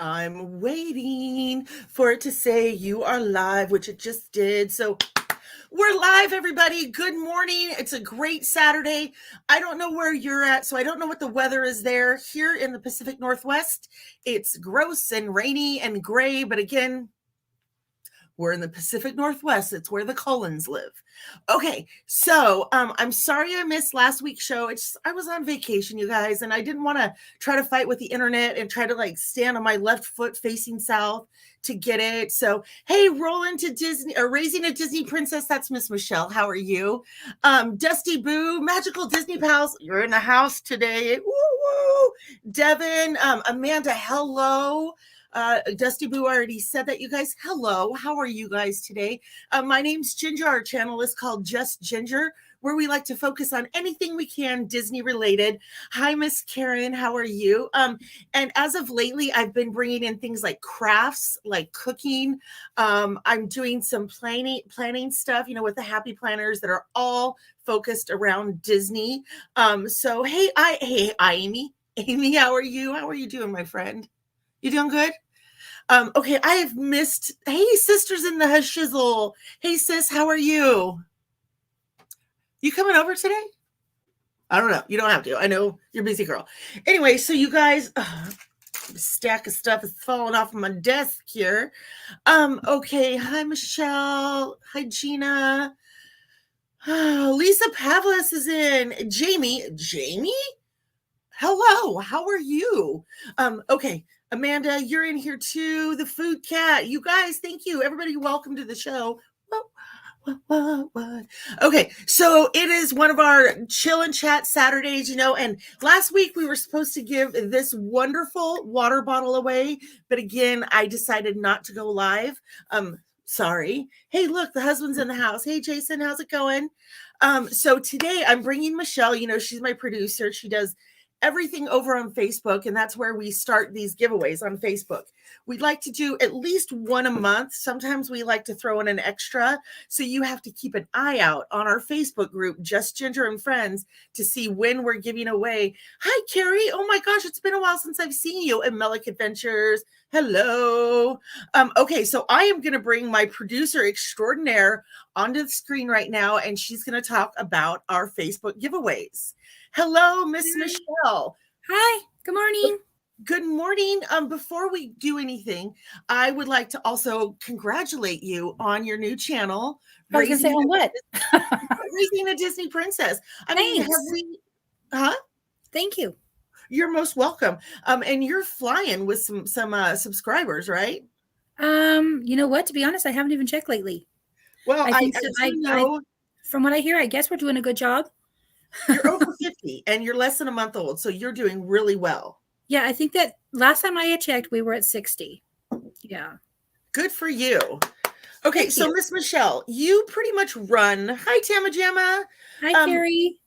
I'm waiting for it to say you are live, which it just did. So we're live, everybody. Good morning. It's a great Saturday. I don't know where you're at, so I don't know what the weather is there. Here in the Pacific Northwest, it's gross and rainy and gray, but again, we're in the Pacific Northwest. It's where the Cullens live. Okay, so I'm sorry I missed last week's show. I was on vacation, you guys, and I didn't want to try to fight with the internet and try to like stand on my left foot facing south to get it. So hey, rolling to Disney or raising a Disney princess. That's Miss Michelle. How are you? Dusty Boo, Magical Disney Pals. You're in the house today. Woo woo. Devin, Amanda. Hello. Dusty Boo already said that. You guys, hello. How are you guys today? My name's Ginger. Our channel is called Just Ginger, where we like to focus on anything we can Disney related. Hi, Miss Karen. How are you? And as of lately, I've been bringing in things like crafts, like cooking. I'm doing some planning stuff, with the happy planners that are all focused around Disney. So hey, Amy. Amy, how are you? How are you doing, my friend? You doing good? Okay, I have missed. Hey, sisters in the shizzle. Hey, sis, how are you? You coming over today? I don't know. You don't have to. I know you're a busy girl. Anyway, so you guys, a stack of stuff is falling off of my desk here. Okay. Hi, Michelle. Hi, Gina. Lisa Pavlis is in. Jamie. Hello. How are you? Okay. Amanda, you're in here too. The food cat. You guys, thank you. Everybody, welcome to the show. What? Okay, so it is one of our chill and chat Saturdays, and last week we were supposed to give this wonderful water bottle away, but again, I decided not to go live. Sorry. Hey, look, the husband's in the house. Hey, Jason, how's it going? So today I'm bringing Michelle. She's my producer. She does everything over on Facebook, and that's where we start these giveaways on Facebook. We'd like to do at least one a month. Sometimes we like to throw in an extra, so you have to keep an eye out on our Facebook group, Just Ginger and Friends, to see when we're giving away. Hi, Carrie. Oh my gosh, it's been a while since I've seen you at Melic Adventures. Hello. Okay, so I am going to bring my producer extraordinaire onto the screen right now, and she's going to talk about our Facebook giveaways. Hello, Miss Michelle. Hi, good morning. Good morning. Before we do anything, I would like to also congratulate you on your new channel. I was going to say on what? Raising a Disney Princess. I mean, Thank you. You're most welcome. And you're flying with some subscribers, right? You know what? To be honest, I haven't even checked lately. Well, I from what I hear, I guess we're doing a good job. You're over 50 and you're less than a month old, so you're doing really well. Yeah, I think that last time I had checked, we were at 60. Yeah. Good for you. Okay, so Miss Michelle, you pretty much run. Hi, Tama Jamma. Hi, Carrie.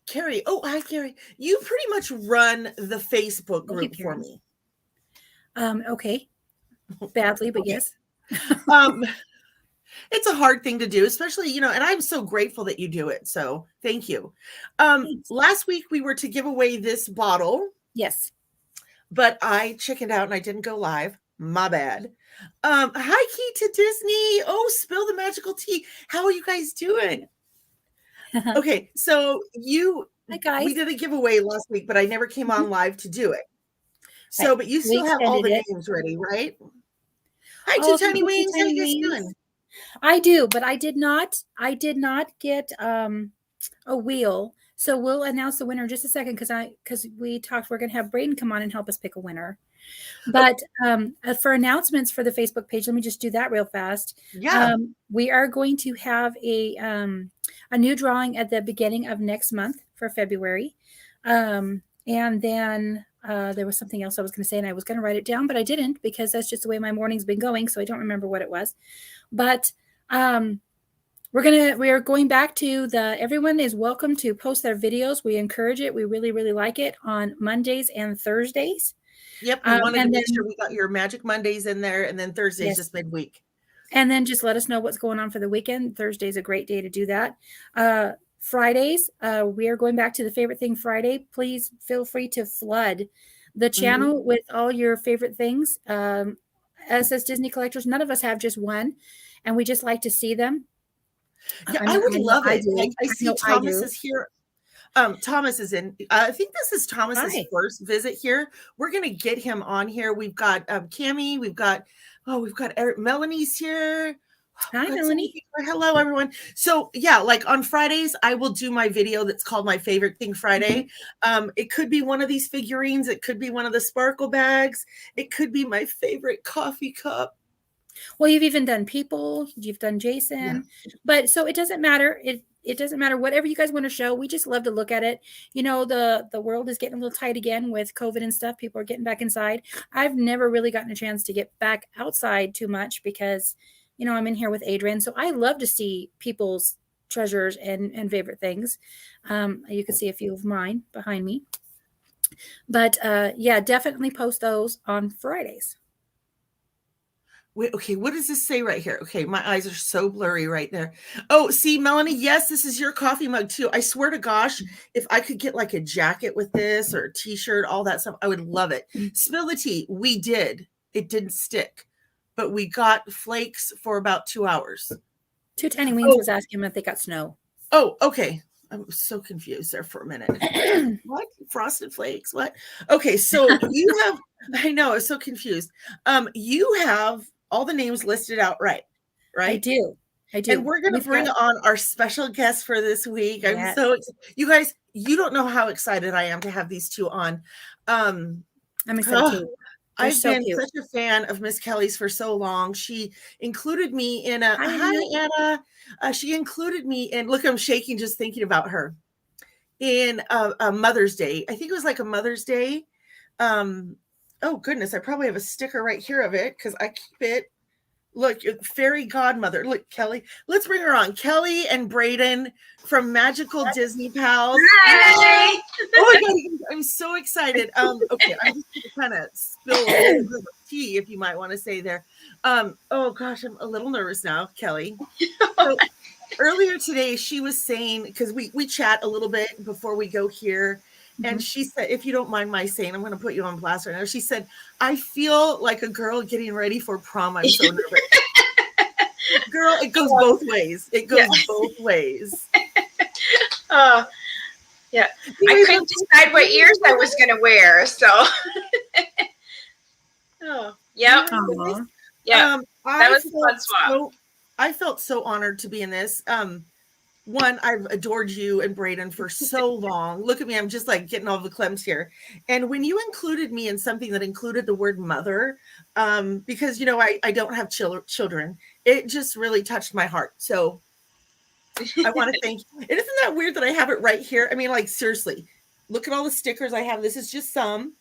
Carrie. Oh, hi, Carrie. You pretty much run the Facebook group for me. Okay. Badly, but yes. It's a hard thing to do, especially, and I'm so grateful that you do it. So thank you. Last week we were to give away this bottle. Yes. But I chickened out and I didn't go live. My bad. Hi, Key to Disney. Oh, spill the magical tea. How are you guys doing? Okay, so hi guys. We did a giveaway last week, but I never came on live to do it. So, but you still have all the names ready, right? Hi, Two Tiny Wings. How you guys doing? I do, but I did not get a wheel. So we'll announce the winner in just a second because we talked we're going to have Brayden come on and help us pick a winner. But for announcements for the Facebook page, let me just do that real fast. Yeah. We are going to have a new drawing at the beginning of next month for February. And then there was something else I was going to say, and I was going to write it down, but I didn't because that's just the way my morning's been going. So I don't remember what it was. But we are going back to everyone is welcome to post their videos. We encourage it. We really, really like it on Mondays and Thursdays. Yep. We wanted to make sure we got your Magic Mondays in there, and then Thursdays just midweek. And then just let us know what's going on for the weekend. Thursday is a great day to do that. Fridays, we are going back to the Favorite Thing Friday. Please feel free to flood the channel with all your favorite things. Us as Disney collectors, none of us have just one, and we just like to see them. Yeah, I would love it. Like, I see I Thomas do. is here. Thomas is in. I think this is Thomas's Hi. first visit here. We're gonna get him on here. We've got Cammie. We've got Eric. Melanie's here. Hi, Melanie. Hello, everyone. So yeah, like on Fridays, I will do my video that's called My Favorite Thing Friday. It could be one of these figurines. It could be one of the sparkle bags. It could be my favorite coffee cup. Well, you've even done people. You've done Jason. Yeah. But so it doesn't matter. It doesn't matter. Whatever you guys want to show, we just love to look at it. You know, the world is getting a little tight again with COVID and stuff. People are getting back inside. I've never really gotten a chance to get back outside too much because, you know, I'm in here with Adrian. So I love to see people's treasures and favorite things. You can see a few of mine behind me. But yeah, definitely post those on Fridays. Wait, okay, what does this say right here? Okay, my eyes are so blurry right there. Oh, see, Melanie, yes, this is your coffee mug too. I swear to gosh, if I could get like a jacket with this or a t-shirt, all that stuff, I would love it. Spill the tea. We did. It didn't stick, but we got flakes for about 2 hours. Two Tiny Wings was asking if they got snow. Oh, okay. I was so confused there for a minute. What? Frosted Flakes? What? Okay, so you have, I know, I was so confused. You have all the names listed out right? I do. And we're going to bring on our special guest for this week. Yes. I'm so excited. You guys, you don't know how excited I am to have these two on. I'm excited too. I've been such a fan of Miss Kelly's for so long. She included me in a hi Anna. She included me in, look, I'm shaking just thinking about her, in a Mother's Day. I think it was like a Mother's Day. Oh goodness, I probably have a sticker right here of it because I keep it. Look, fairy godmother. Look, Kelly. Let's bring her on. Kelly and Brayden from Magical Disney Pals. Hi. Oh my God, I'm so excited. Okay, I'm just gonna kind of spill a little bit of tea, if you might want to say there. Oh gosh, I'm a little nervous now, Kelly. So earlier today, she was saying, because we chat a little bit before we go here. And she said, if you don't mind my saying, I'm going to put you on blast right now. She said, I feel like a girl getting ready for prom. I'm so nervous. Girl, it goes both ways. It goes both ways. Oh, yeah. I couldn't decide what ears I was going to wear. So, oh, yeah. Yeah. That was a fun swap. I felt so honored to be in this. One, I've adored you and Brayden for so long. Look at me. I'm just like getting all the clems here. And when you included me in something that included the word mother, because, you know, I don't have children, it just really touched my heart. So I want to thank you. And isn't that weird that I have it right here? I mean, like, seriously, look at all the stickers I have. This is just some.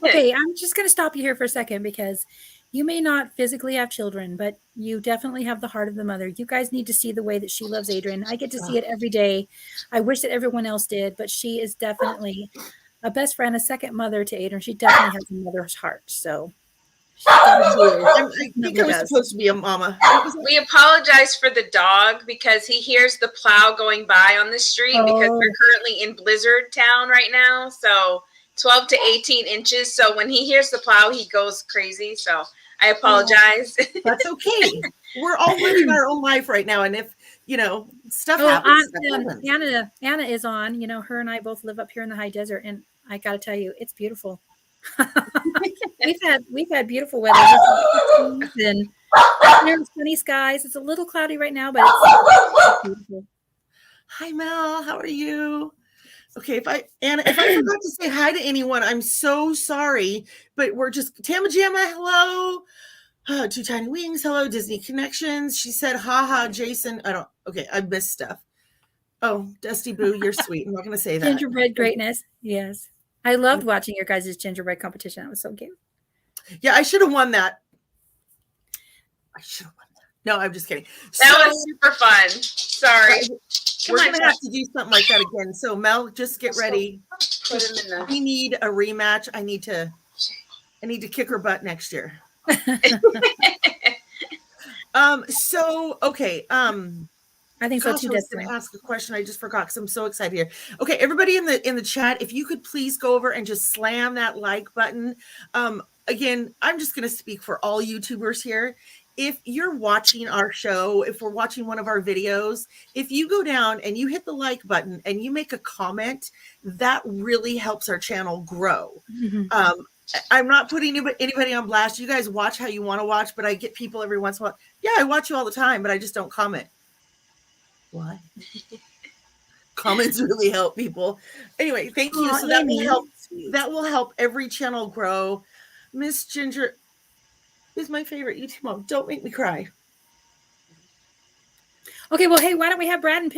Okay, I'm just going to stop you here for a second because you may not physically have children, but you definitely have the heart of the mother. You guys need to see the way that she loves Adrian. I get to see it every day. I wish that everyone else did, but she is definitely a best friend, a second mother to Adrian. She definitely has a mother's heart. So I think I was supposed to be a mama. We apologize for the dog because he hears the plow going by on the street because we're currently in blizzard town right now. So 12 to 18 inches. So when he hears the plow, he goes crazy. So I apologize. That's okay. We're all living our own life right now. And if, you know, stuff happens. Anna is on, you know, her and I both live up here in the high desert. And I got to tell you, it's beautiful. we've had beautiful weather and there's sunny skies. It's a little cloudy right now, but it's beautiful. Hi, Mel. How are you? Okay, Anna, if I forgot to say hi to anyone, I'm so sorry. But we're just Tama Jamma, hello. Two Tiny Wings, hello. Disney Connections. She said, haha, Jason. I missed stuff. Oh, Dusty Boo, you're sweet. I'm not gonna say that. Gingerbread greatness. Yes. I loved watching your guys' gingerbread competition. That was so cute. Yeah, I should have won that. No, I'm just kidding. That was super fun. Sorry. We're going to have to do something like that again. So Mel, just get ready. We need a rematch. I need to kick her butt next year. Okay. I think so Gosh, too. I was going to ask a question. I just forgot because I'm so excited here. Okay, everybody in the chat, if you could please go over and just slam that like button. Again, I'm just going to speak for all YouTubers here. If you're watching our show, if we're watching one of our videos, if you go down and you hit the like button and you make a comment, that really helps our channel grow. Mm-hmm. I'm not putting anybody on blast. You guys watch how you want to watch, but I get people every once in a while. Yeah, I watch you all the time, but I just don't comment. Why? Comments really help people. Anyway, thank you. So that will help every channel grow. Miss Ginger is my favorite YouTube mom. Don't make me cry. Okay, well, hey, why don't we have Brandon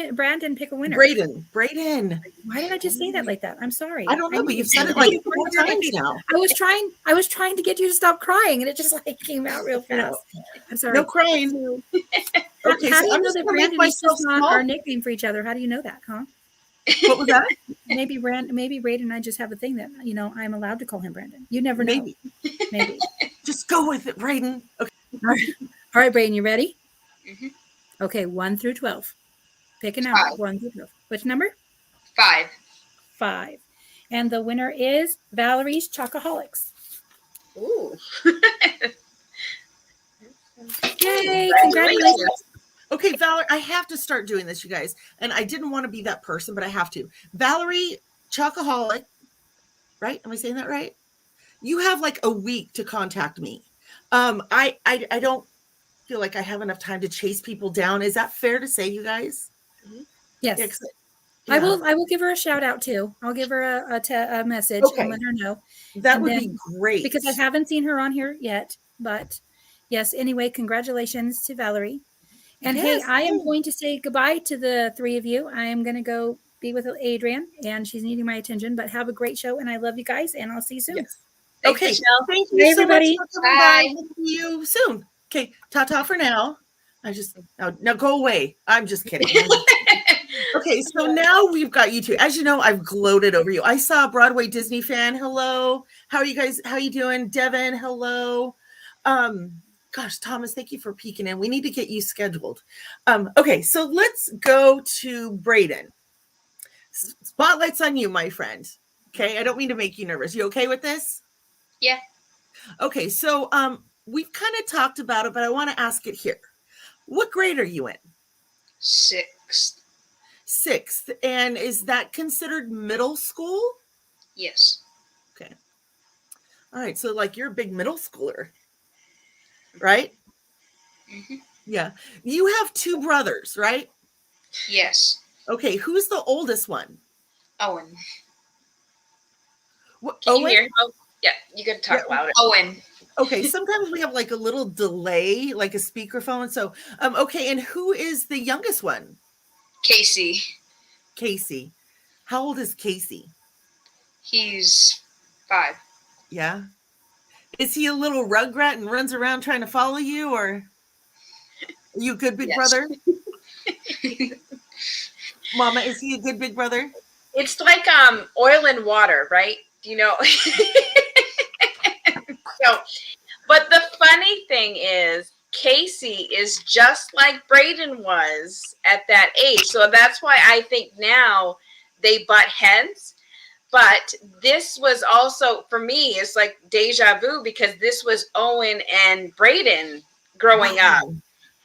pick a winner? Brayden. Why did I just say that like that? I'm sorry. I don't know, but you've said it like 4 times now. I was trying to get you to stop crying, and it just like came out real fast. I'm sorry. No crying. Okay, how do you know that Brandon is just not our nickname for each other? How do you know that, huh? What was that? Maybe Brayden and I just have a thing that, you know, I'm allowed to call him Brandon. You never know. Maybe. Just go with it, Brayden. Okay. All right, Brayden, you ready? Mm-hmm. Okay, 1 through 12. Pick a number. 1 through 12. Which number? 5. 5. And the winner is Valerie's Chocoholics. Ooh. Yay! Congratulations. Okay, Valerie, I have to start doing this, you guys. And I didn't want to be that person, but I have to. Valerie Chocoholic, right? Am I saying that right? You have like a week to contact me. I don't feel like I have enough time to chase people down. Is that fair to say, you guys? Yes. Yeah. I will give her a shout out too. I'll give her a message and let her know. That would be great. Because I haven't seen her on here yet. But yes, anyway, congratulations to Valerie. And hey, I am going to say goodbye to the 3 of you. I am going to go be with Adrian, and she's needing my attention. But have a great show, and I love you guys, and I'll see you soon. Yes. Okay, thank you so everybody. much for coming by. We'll see you soon. Okay, ta-ta for now. Now go away. I'm just kidding. Okay, so now we've got you two. As you know, I've gloated over you. I saw a Broadway Disney fan. Hello. How are you guys? How are you doing? Devin, hello. Gosh, Thomas, thank you for peeking in. We need to get you scheduled. Okay, so let's go to Brayden. Spotlight's on you, my friend. Okay, I don't mean to make you nervous. You okay with this? Yeah. Okay, so we've kind of talked about it, but I want to ask it here. What grade are you in? 6th. 6th. And is that considered middle school? Yes. Okay. All right, so like you're a big middle schooler, right? Mm-hmm. Yeah. You have 2 brothers, right? Yes. Okay, who's the oldest one? Owen. Can you hear? Oh, yeah, you can talk louder. Owen. Okay, sometimes we have like a little delay, like a speakerphone. So, okay, and who is the youngest one? Casey. Casey. How old is Casey? He's 5. Yeah. Is he a little rugrat and runs around trying to follow you, or are you a good big brother? Mama, is he a good big brother? It's like oil and water, right? You know. So, but the funny thing is, Casey is just like Brayden was at that age. So that's why I think now they butt heads. But this was also, for me, it's like deja vu, because this was Owen and Brayden growing up.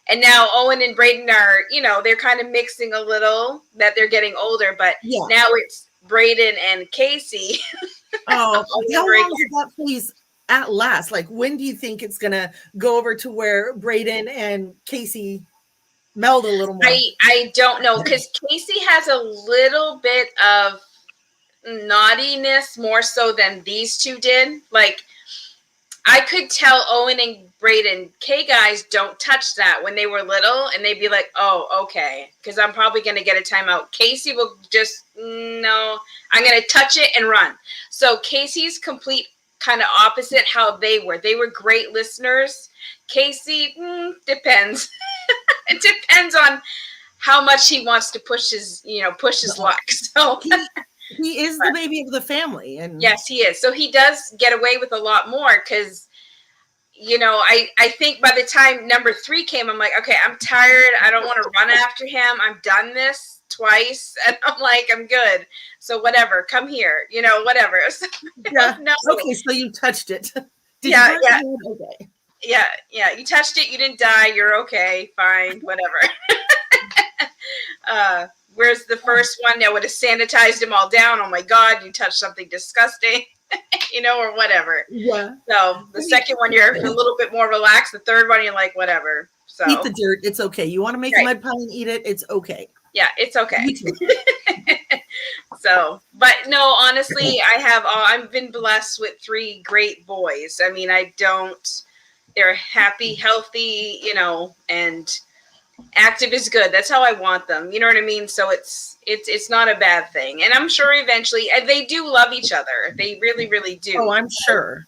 And now Owen and Brayden are, you know, they're kind of mixing a little, that they're getting older. But now it's Brayden and Casey. Oh, how long did that please at last? Like, when do you think it's going to go over to where Brayden and Casey meld a little more? I don't know, because Casey has a little bit of naughtiness more so than these 2 did. Like, I could tell Owen and Brayden, "K guys, don't touch that," when they were little, and they'd be like, "Oh, okay," because I'm probably going to get a timeout. Casey will just, no, I'm going to touch it and run. So Casey's complete kind of opposite how they were. They were great listeners. Casey, depends. It depends on how much he wants to push his luck. So he is the baby of the family. And yes, he is. So he does get away with a lot more because, I think by the time number 3 came, I'm like, okay, I'm tired. I don't want to run after him. I've done this twice, and I'm like, I'm good. So whatever, come here, whatever. So, Yeah. no. Okay, so you touched it. Yeah. Okay. Yeah. You touched it. You didn't die. You're okay. Fine. Whatever. Whereas the first one, that would have sanitized him all down. Oh my God, you touched something disgusting, or whatever. Yeah. So the second one, you're a little bit more relaxed. The third one, you're like, whatever. So eat the dirt. It's okay. You want to make a mud pie and eat it. It's okay. Yeah, it's okay. So, but no, honestly, I've been blessed with 3 great boys. I mean, they're happy, healthy, and active is good. That's how I want them. You know what I mean? So it's not a bad thing. And I'm sure eventually they do love each other. They really, really do. Oh, I'm sure.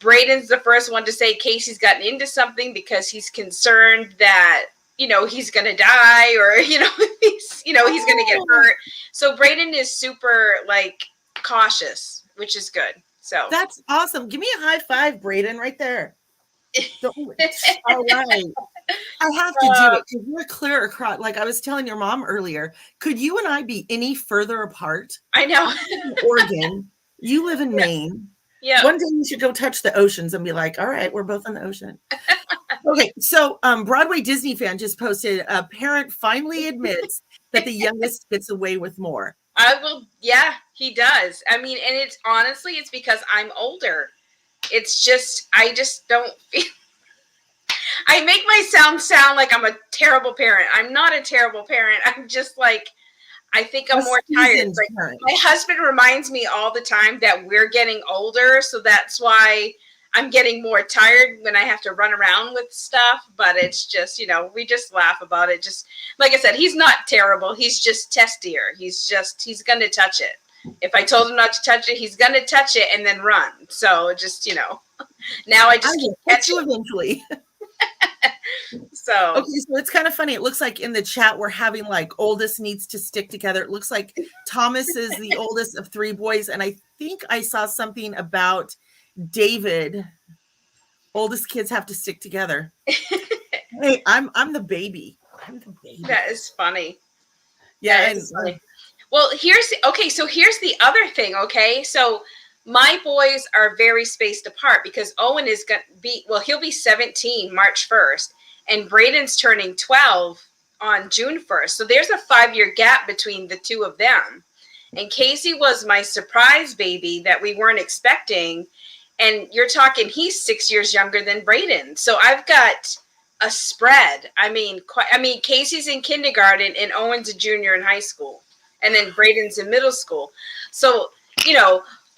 Brayden's the first one to say Casey's gotten into something because he's concerned that, he's going to die or, he's going to get hurt. So Brayden is super cautious, which is good. So that's awesome. Give me a high five, Brayden, right there. All right. I have to do it because we're clear across. Like I was telling your mom earlier, could you and I be any further apart? I know. Oregon. You live in Maine. Yeah. One day you should go touch the oceans and be like, all right, we're both in the ocean. Okay. So Broadway Disney fan just posted, a parent finally admits that the youngest gets away with more. Yeah, he does. I mean, and it's because I'm older. It's just, I just don't feel, I make myself sound like I'm a terrible parent. I'm not a terrible parent. I'm just I think I'm more tired. My husband reminds me all the time that we're getting older. So that's why I'm getting more tired when I have to run around with stuff. But it's just, we just laugh about it. Just like I said, he's not terrible. He's just testier. He's going to touch it. If I told him not to touch it, he's going to touch it and then run. So just, now I just catch you eventually. So okay, so it's kind of funny. It looks like in the chat we're having oldest needs to stick together. It looks like Thomas is the oldest of 3 boys, and I think I saw something about David. Oldest kids have to stick together. Hey, I'm the baby. I'm the baby. That is funny. Yeah, funny. Well, here's the other thing. Okay, so my boys are very spaced apart because Owen is going to be, he'll be 17 March 1st, and Brayden's turning 12 on June 1st. So there's a 5-year gap between the 2 of them. And Casey was my surprise baby that we weren't expecting. And you're talking, he's 6 years younger than Brayden. So I've got a spread. I mean, Casey's in kindergarten and Owen's a junior in high school. And then Brayden's in middle school. So,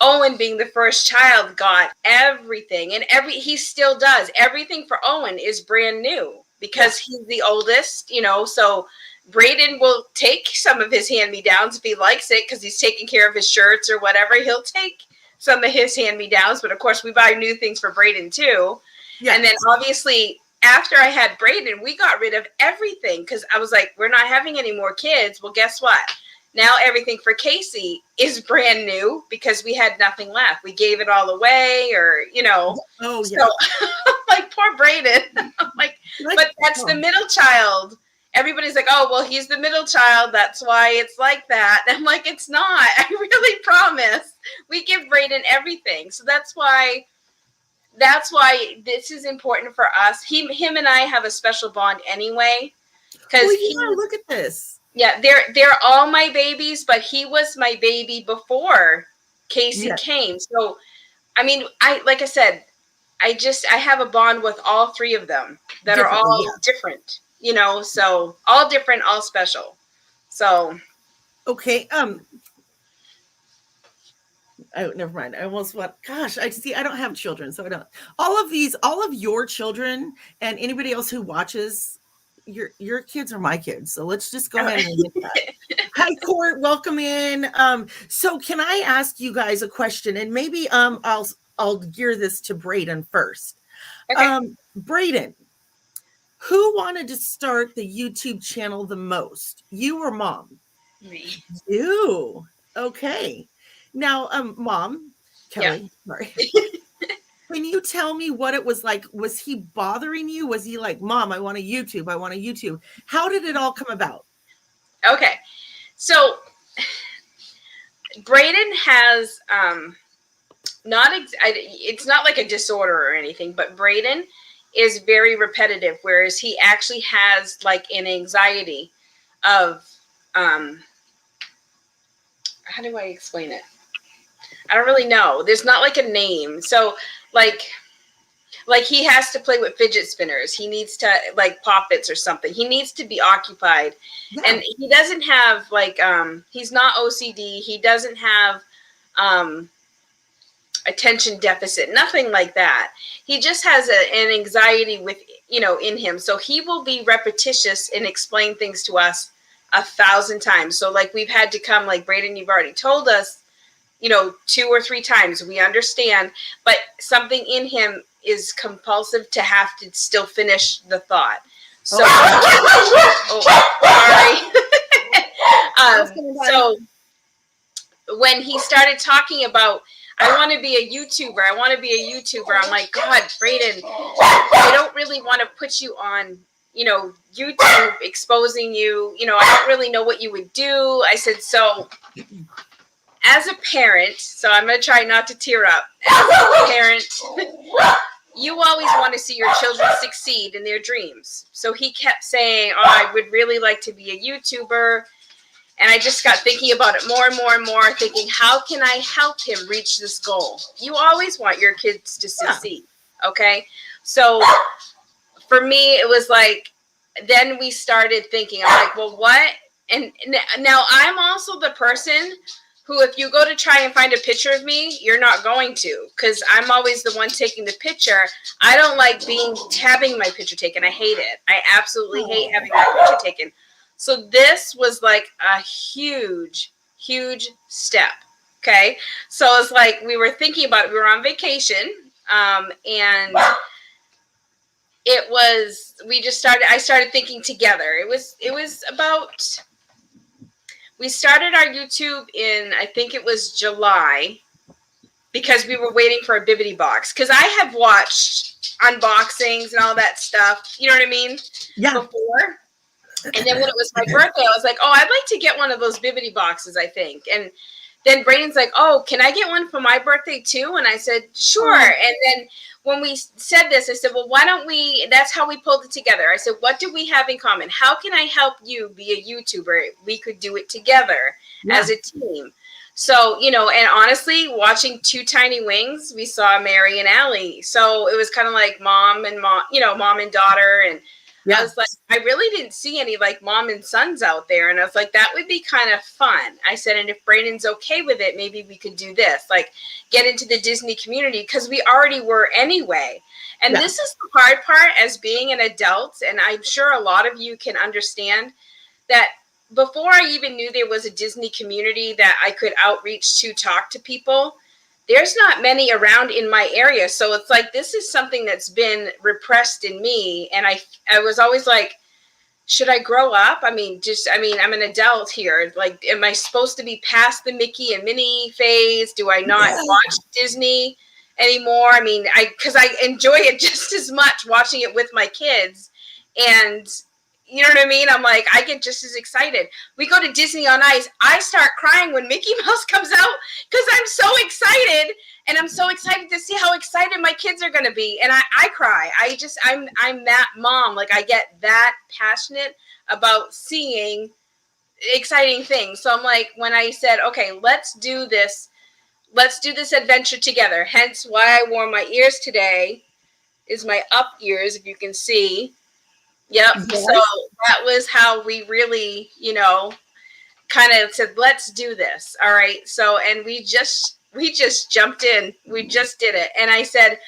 Owen being the first child got everything, and he still does. Everything for Owen is brand new because he's the oldest, so Brayden will take some of his hand-me-downs if he likes it because he's taking care of his shirts or whatever. He'll take some of his hand-me-downs, but of course we buy new things for Brayden too. Yes. And then obviously after I had Brayden, we got rid of everything because I was like, we're not having any more kids. Well, guess what? Now everything for Casey is brand new because we had nothing left. We gave it all away or, Oh, yeah. So, poor Brayden. But that's the middle child. Everybody's like, oh, well, he's the middle child. That's why it's like that. I'm like, it's not. I really promise. We give Brayden everything. So that's why this is important for us. Him and I have a special bond anyway. Because look at this. Yeah, they're all my babies, but he was my baby before Casey came. So, I mean, like I said, I have a bond with all 3 of them that are all different, so all different, all special. So, okay. Oh, never mind. I almost want. Gosh, I don't have children, so I don't. All of your children and anybody else who watches. Your kids are my kids, so let's just go ahead and get that. Hi, Court, welcome in. So can I ask you guys a question, and maybe I'll gear this to Brayden first. Okay. Brayden, who wanted to start the YouTube channel the most, you or Mom? Me. You. Okay. Now, Mom, Kelly, sorry. When you you tell me what it was like? Was he bothering you? Was he like, Mom, I want a YouTube. I want a YouTube. How did it all come about? Okay. So Brayden has it's not like a disorder or anything, but Brayden is very repetitive, whereas he actually has like an anxiety of how do I explain it? I don't really know. There's not like a name. So like he has to play with fidget spinners. He needs to like poppets or something. He needs to be occupied. Yeah. And he doesn't have like he's not OCD. He doesn't have attention deficit, nothing like that. He just has an anxiety with, in him. So he will be repetitious and explain things to us 1,000 times. So like we've had to come like, Brayden, you've already told us, 2 or 3 times. We understand, but something in him is compulsive to have to still finish the thought. So, sorry. So when he started talking about, I want to be a YouTuber. I'm like, God, Brayden, I don't really want to put you on, YouTube, exposing you. I don't really know what you would do. I said, so as a parent, so I'm going to try not to tear up. As a parent, you always want to see your children succeed in their dreams. So he kept saying, I would really like to be a YouTuber. And I just got thinking about it more and more and more, thinking, how can I help him reach this goal? You always want your kids to succeed, okay? So for me, it was like, then we started thinking, I'm like, well, what? And now I'm also the person who, if you go to try and find a picture of me, you're not going to, because I'm always the one taking the picture. I don't like having my picture taken. I hate it. I absolutely hate having my picture taken. So this was like a huge, huge step. Okay. So it's like, we were thinking about it. We were on vacation. And I started thinking together. It was about, we started our YouTube in, I think it was July, because we were waiting for a Bibbidi box. Because I have watched unboxings and all that stuff. You know what I mean? Yeah. Before. And then when it was my birthday, I was like, I'd like to get one of those Bibbidi boxes, I think. And then Brayden's like, can I get one for my birthday too? And I said, sure. And then when we said this, I said, well, why don't we, that's how we pulled it together. I said, what do we have in common? How can I help you be a YouTuber? We could do it together as a team. So, and honestly, watching Two Tiny Wings, we saw Mary and Allie. So it was kind of like mom and daughter. And I was like, I really didn't see any like mom and sons out there. And I was like, that would be kind of fun. I said, and if Brayden's okay with it, maybe we could do this, like get into the Disney community, because we already were anyway. And this is the hard part as being an adult. And I'm sure a lot of you can understand that before I even knew there was a Disney community that I could outreach to talk to people, there's not many around in my area. So it's like, this is something that's been repressed in me. And I was always like, should I grow up? I'm an adult here. Like, am I supposed to be past the Mickey and Minnie phase? Do I not watch Disney anymore? Because I enjoy it just as much watching it with my kids. And you know what I mean? I'm like, I get just as excited. We go to Disney on Ice. I start crying when Mickey Mouse comes out because I'm so excited. And I'm so excited to see how excited my kids are going to be. And I cry. I'm that mom. Like, I get that passionate about seeing exciting things. So I'm like, when I said, okay, let's do this adventure together. Hence why I wore my ears today is my up ears, if you can see. Yep. Yes. So that was how we really, kind of said, let's do this. All right. So, and we just jumped in. We just did it. And I said,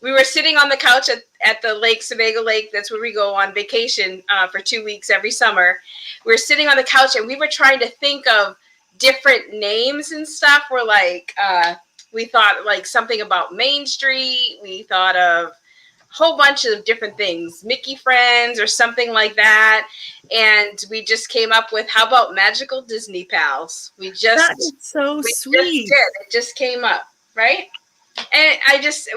we were sitting on the couch at the lake, Sebago Lake. That's where we go on vacation for 2 weeks every summer. We were sitting on the couch and we were trying to think of different names and stuff. We're like, we thought like something about Main Street. We thought of whole bunch of different things, Mickey Friends or something like that. And we just came up with, how about Magical Disney Pals? That is so sweet. It just came up, right? And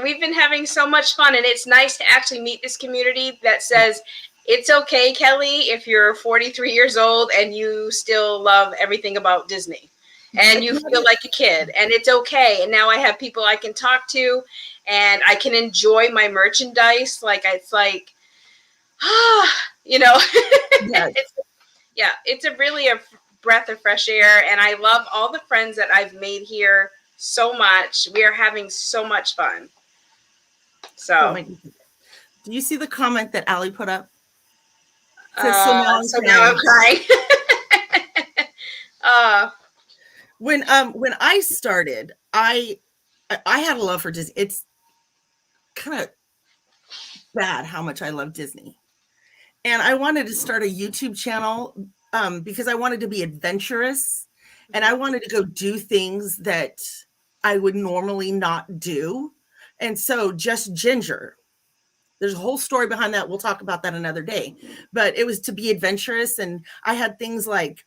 we've been having so much fun, and it's nice to actually meet this community that says, it's okay, Kelly, if you're 43 years old and you still love everything about Disney and you feel like a kid, and it's okay. And now I have people I can talk to, and I can enjoy my merchandise. Like, it's like, you know, Yes. it's really a breath of fresh air. And I love all the friends that I've made here so much. We are having so much fun. So, do you see the comment that Allie put up? It says, so now I'm crying. When I started, I had a love for Disney. It's kind of bad how much I love Disney, and I wanted to start a YouTube channel because I wanted to be adventurous, and I wanted to go do things that I would normally not do. And so Just Ginger, there's a whole story behind that. We'll talk about that another day, but it was to be adventurous. And I had things like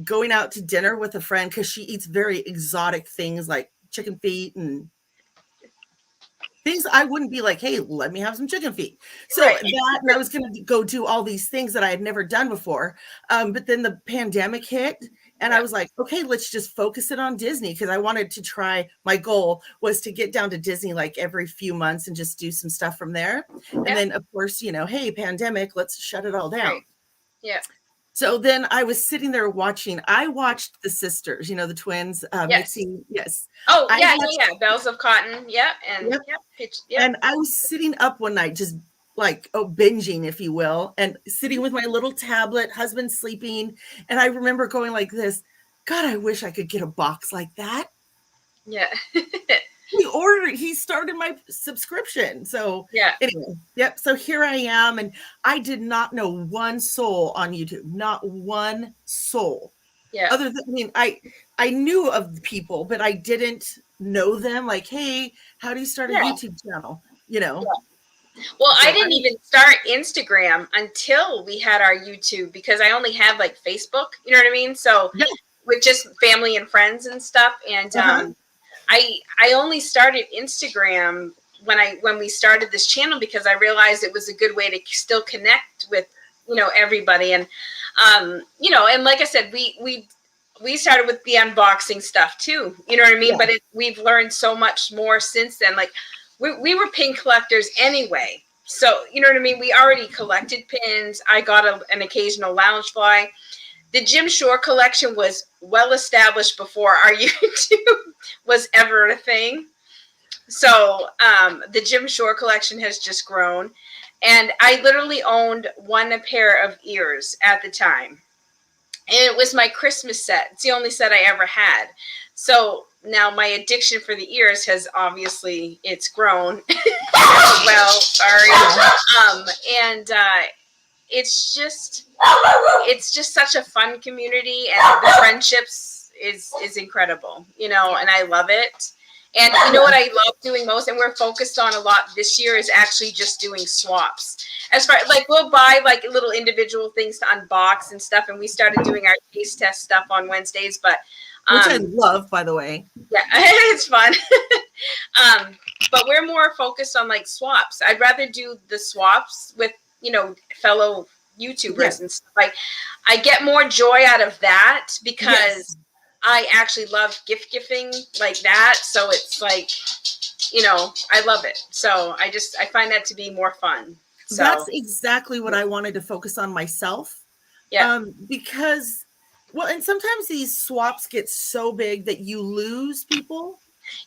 going out to dinner with a friend, because she eats very exotic things like chicken feet and things I wouldn't be like, hey, let me have some chicken feet. So and I was going to go do all these things that I had never done before. But then the pandemic hit, and I was like, okay, let's just focus it on Disney, because I wanted to try. My goal was to get down to Disney like every few months and just do some stuff from there. And then, of course, hey, pandemic, let's shut it all down. Right. Yeah. So then I was sitting there I watched the sisters, the twins, mixing. Yes. Oh, yeah. Bells of Cotton. Yeah. And and I was sitting up one night, just like, binging, if you will, and sitting with my little tablet, husband sleeping. And I remember going like this, God, I wish I could get a box like that. Yeah. He started my subscription. So anyway, so here I am. And I did not know one soul on YouTube, not one soul. Yeah. Other than, I knew of the people, but I didn't know them. Like, hey, how do you start a YouTube channel? Yeah. Well, so I didn't even start Instagram until we had our YouTube, because I only had like Facebook, you know what I mean? So with just family and friends and stuff. And, I only started Instagram when we started this channel, because I realized it was a good way to still connect with, everybody. And, and like I said, we started with the unboxing stuff too, you know what I mean? Yeah. But we've learned so much more since then. Like we were pin collectors anyway. So, you know what I mean? We already collected pins. I got an occasional Loungefly. The Jim Shore collection was well established before our YouTube was ever a thing. So the Jim Shore collection has just grown. And I literally owned one pair of ears at the time. And it was my Christmas set. It's the only set I ever had. So now my addiction for the ears has it's grown. Well, sorry. It's just such a fun community, and the friendships is incredible, and I love it. And you know what I love doing most, and we're focused on a lot this year, is actually just doing swaps. As far like we'll buy like little individual things to unbox and stuff, and we started doing our taste test stuff on Wednesdays, but which I love, by the way. Yeah, it's fun. But we're more focused on like swaps. I'd rather do the swaps with fellow YouTubers and stuff. Like I get more joy out of that, because I actually love gifting like that. So it's like, I love it. So I find that to be more fun. So that's exactly what I wanted to focus on myself. Yeah. Because, and sometimes these swaps get so big that you lose people.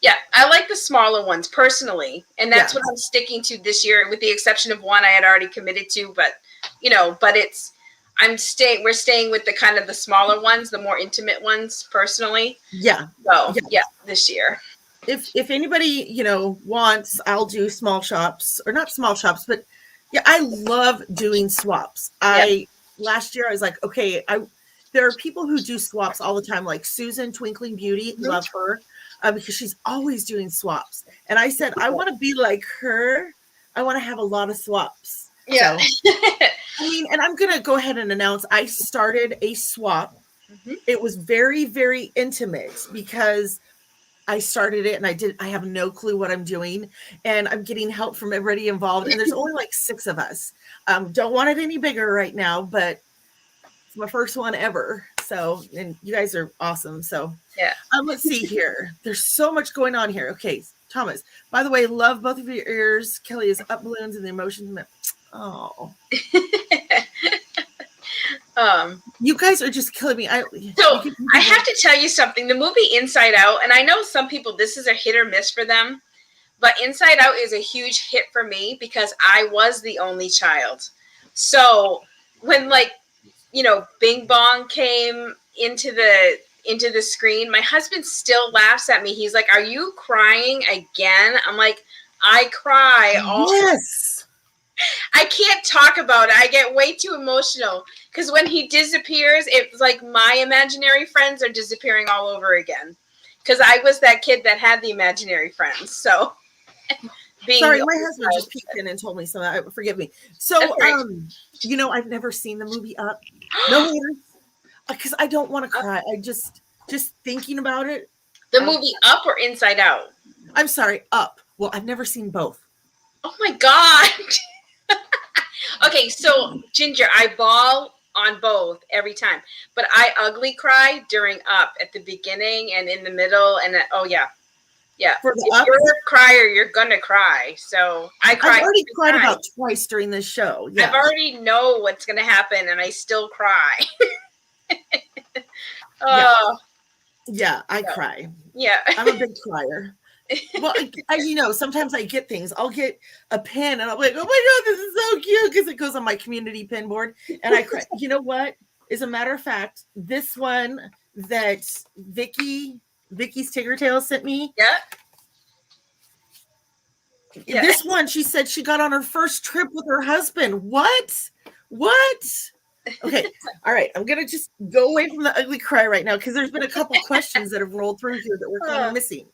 Yeah, I like the smaller ones personally, and that's what I'm sticking to this year, with the exception of one I had already committed to. But we're staying with the kind of the smaller ones, the more intimate ones personally. Yeah. So this year. If anybody wants, I'll do small shops, or not small shops, but I love doing swaps. Last year I was like, okay, there are people who do swaps all the time, like Susan Twinkling Beauty, love her. Because she's always doing swaps. And I said, I want to be like her. I want to have a lot of swaps. Yeah. So, and I'm going to go ahead and announce I started a swap. Mm-hmm. It was very, very intimate, because I started it and I have no clue what I'm doing, and I'm getting help from everybody involved. And there's only like 6 of us. Don't want it any bigger right now, but it's my first one ever. So, and you guys are awesome. So yeah. Let's see here. There's so much going on here. Okay, Thomas, by the way, love both of your ears. Kelly is up balloons and the emotions. Oh. You guys are just killing me. I have to tell you something. The movie Inside Out, and I know some people, this is a hit or miss for them, but Inside Out is a huge hit for me because I was the only child. So when, like, you know, Bing Bong came into the screen, my husband still laughs at me. He's like, "Are you crying again?" I'm like, "I cry all." Yes. I can't talk about it. I get way too emotional because when he disappears, it's like my imaginary friends are disappearing all over again. Because I was that kid that had the imaginary friends. So, sorry, my husband just peeked in and told me something. Forgive me. So, you know, I've never seen the movie Up. No haters, because I don't want to cry. I just thinking about it. The movie Up or Inside Out? I'm sorry, Up. Well, I've never seen both. Oh my God. Okay, so Ginger, I bawl on both every time, but I ugly cry during Up at the beginning and in the middle, and yeah. For the Up, you're a crier, you're gonna cry. So I cry. I've already cried about twice during this show. Yeah, I've already know what's gonna happen, and I still cry. Yeah, I cry. Yeah, I'm a big crier. Well, you know, sometimes I get things. I'll get a pin, and I'm like, "Oh my God, this is so cute!" Because it goes on my community pin board, and I cry. You know what? As a matter of fact, this one that Vicky's Tigger Tail sent me. Yeah. This one, she said she got on her first trip with her husband. What? Okay. All right. I'm going to just go away from the ugly cry right now because there's been a couple questions that have rolled through here that we're kind of missing.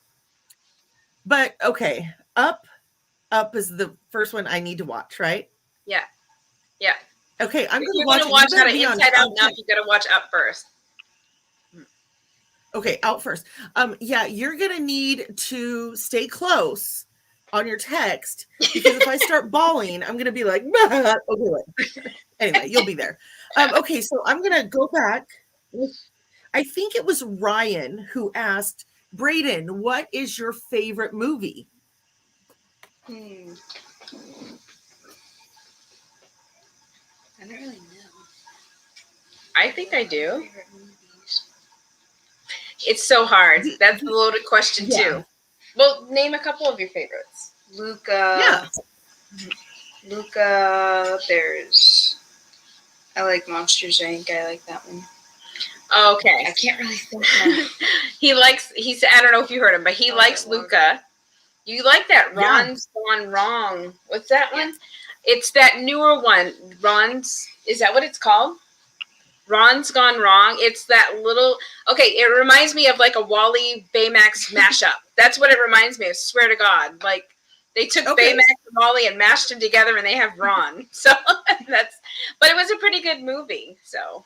But okay. Up is the first one I need to watch, right? Yeah. Okay. I'm going to watch out of Inside Out now. You got to watch Up first. Okay. Out first. Yeah, you're going to need to stay close on your text because if I start bawling, I'm going to be like, okay, wait. Anyway, you'll be there. Okay, so I'm going to go back. I think it was Ryan who asked, Brayden, what is your favorite movie? I don't really know. I think I do. It's so hard. That's a loaded question too. Well, name a couple of your favorites. Luca. There's. I like Monsters Inc. I like that one. Okay. I can't really think now. He said, I don't know if you heard him, but he likes Luca. You like that Ron's Gone Wrong. What's that one? It's that newer one. Is that what it's called? Ron's Gone Wrong. It's that little, it reminds me of like a Wally Baymax mashup. That's what it reminds me of, swear to God. Like, they took Baymax and Wally and mashed them together and they have Ron. So but it was a pretty good movie, so.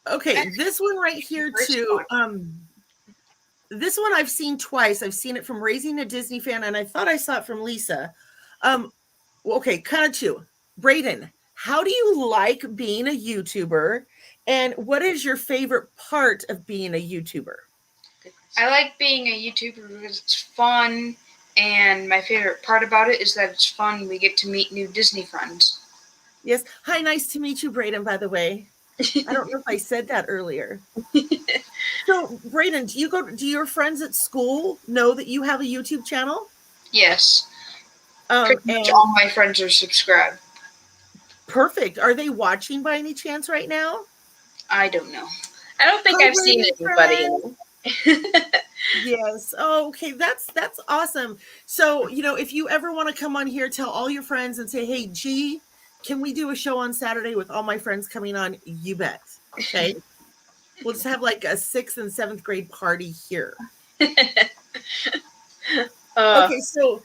Okay, this one right here too. This one I've seen twice. I've seen it from Raising a Disney Fan, and I thought I saw it from Lisa. Okay, kind of two. Brayden, how do you like being a YouTuber, and what is your favorite part of being a YouTuber? I like being a YouTuber because it's fun, and my favorite part about it is that it's fun. We get to meet new Disney friends. Yes. Hi, nice to meet you, Brayden, by the way. I don't know if I said that earlier. So, Brayden, do your friends at school know that you have a YouTube channel? Yes. Pretty much all my friends are subscribed. Perfect. Are they watching by any chance right now? I don't know. I don't think I've seen anybody. Yes. Oh, okay. That's awesome. So, if you ever want to come on here, tell all your friends and say, hey, G, can we do a show on Saturday with all my friends coming on? You bet. Okay. We'll just have like a 6th and 7th grade party here. Okay. So,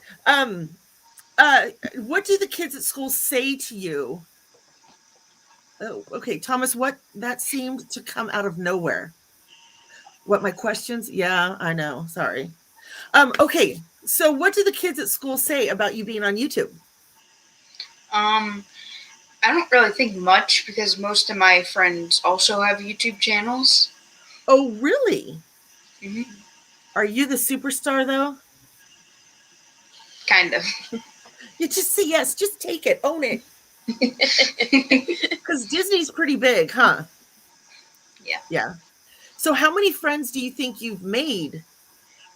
what do the kids at school say to you? Oh, okay. Thomas, that seemed to come out of nowhere. What my questions? Yeah, I know. Sorry. Okay. So what do the kids at school say about you being on YouTube? I don't really think much because most of my friends also have YouTube channels. Oh, really? Hmm. Are you the superstar though? Kind of. You just say yes, just take it, own it. Because Disney's pretty big, huh? Yeah. Yeah. So how many friends do you think you've made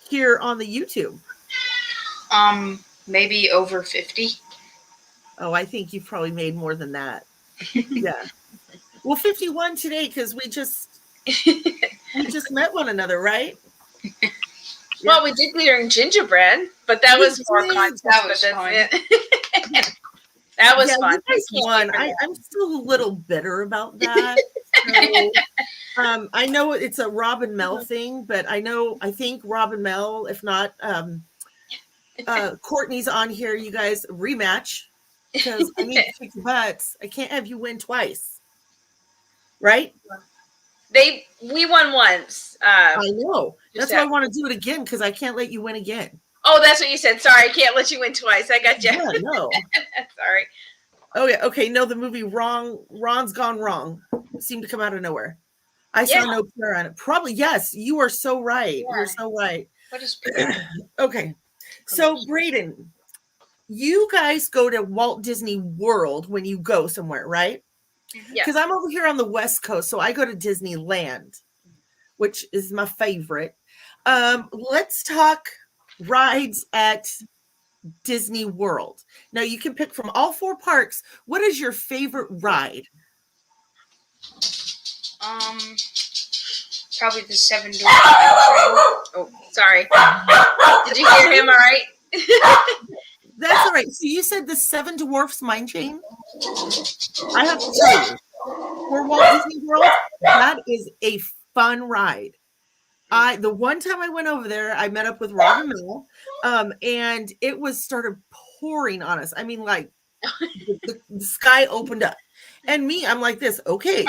here on the YouTube? Maybe over 50. Oh, I think you've probably made more than that. Yeah. Well, 51 today because we just met one another, right? Well, we did clearing gingerbread, but that was more content. That was fun. That was Yeah, fun. you guys won. I'm still a little bitter about that. So, I know it's a Rob and Mel thing, but I think Rob and Mel, if not Courtney's on here, you guys rematch because I need to kick your butts. I can't have you win twice. Right? We won once. I know. That's why I want to do it again because I can't let you win again. Oh, that's what you said. Sorry, I can't let you win twice. I got you. Yeah, no. Sorry. Oh yeah, okay. No, the movie Ron's Gone Wrong seemed to come out of nowhere. I saw no prayer on it. Probably yes. You are so right. Yeah. You're so right. What is okay? So Brayden, you guys go to Walt Disney World when you go somewhere, right? Because I'm over here on the West Coast, so I go to DisneyLAnd, which is my favorite. Let's talk rides at Disney World. Now you can pick from all 4 parks. What is your favorite ride? Probably the 7 Dwarfs Mine Train. Oh, sorry. Did you hear him all right? That's all right. So you said the 7 Dwarfs Mine Train? I have to tell you, for Walt Disney World, that is a fun ride. The one time I went over there, I met up with Rob and Mel, and it started pouring on us. I mean, like the sky opened up. And me, I'm like this, okay,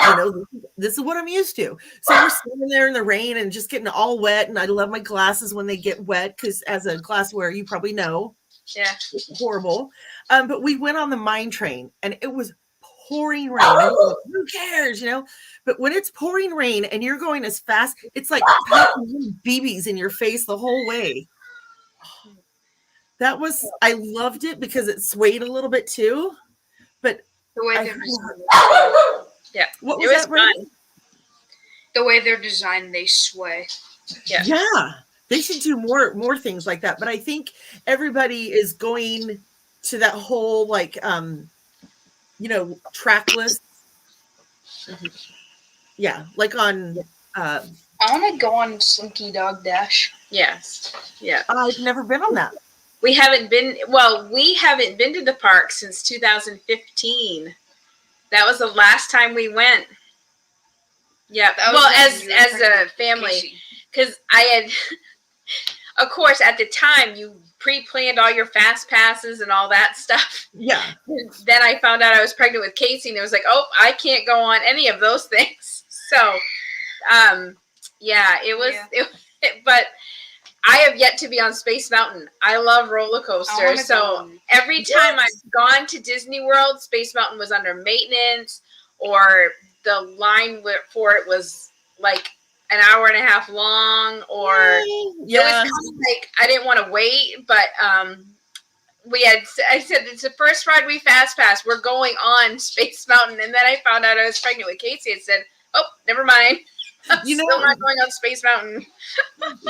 this is what I'm used to. So we're standing there in the rain and just getting all wet. And I love my glasses when they get wet because as a glass wearer, you probably know. Yeah. It's horrible. But we went on the mine train and it was pouring rain. Like, who cares, But when it's pouring rain and you're going as fast, it's like BBs in your face the whole way. I loved it because it swayed a little bit too. But the way they're designed, what was that? Fun. The way they're designed, they sway. Yeah. They should do more things like that. But I think everybody is going to that whole trackless. Mm-hmm. Yeah, like on. I want to go on Slinky Dog Dash. Yes. Yeah. I've never been on that. We haven't been to the park since 2015. That was the last time we went. Yeah. Well, as a family, because I had, of course, at the time you pre-planned all your fast passes and all that stuff. Yeah. Then I found out I was pregnant with Casey, and it was like, oh, I can't go on any of those things. So, it was. Yeah. But I have yet to be on Space Mountain. I love roller coasters. So every time I've gone to Disney World, Space Mountain was under maintenance, or the line for it was like an hour and a half long, or it was kind of like I didn't want to wait, but I said it's the first ride we fast pass. We're going on Space Mountain, and then I found out I was pregnant with Casey and said, "Oh, never mind. I'm still not going on Space Mountain."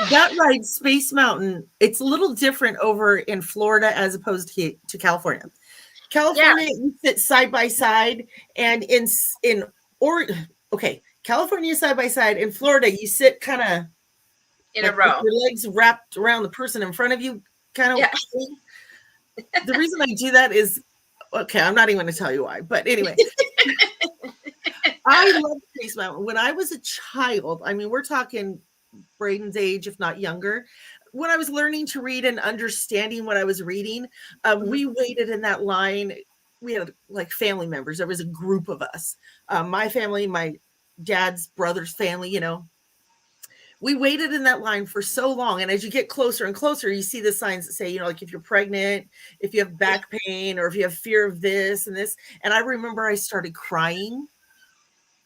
That ride, Space Mountain, it's a little different over in Florida as opposed to California. California, you sit side by side, and California side by side. In Florida, you sit kind of in a row, with your legs wrapped around the person in front of you, kind of. Yeah. The reason I do that is, I'm not even going to tell you why, but anyway. I love Space Mountain. When I was a child, I mean, we're talking Brayden's age, if not younger. When I was learning to read and understanding what I was reading, we waited in that line. We had like family members. There was a group of us. My family, my dad's brother's family, we waited in that line for so long. And as you get closer and closer, you see the signs that say, you know, like if you're pregnant, if you have back pain, or if you have fear of this and this. And I remember I started crying.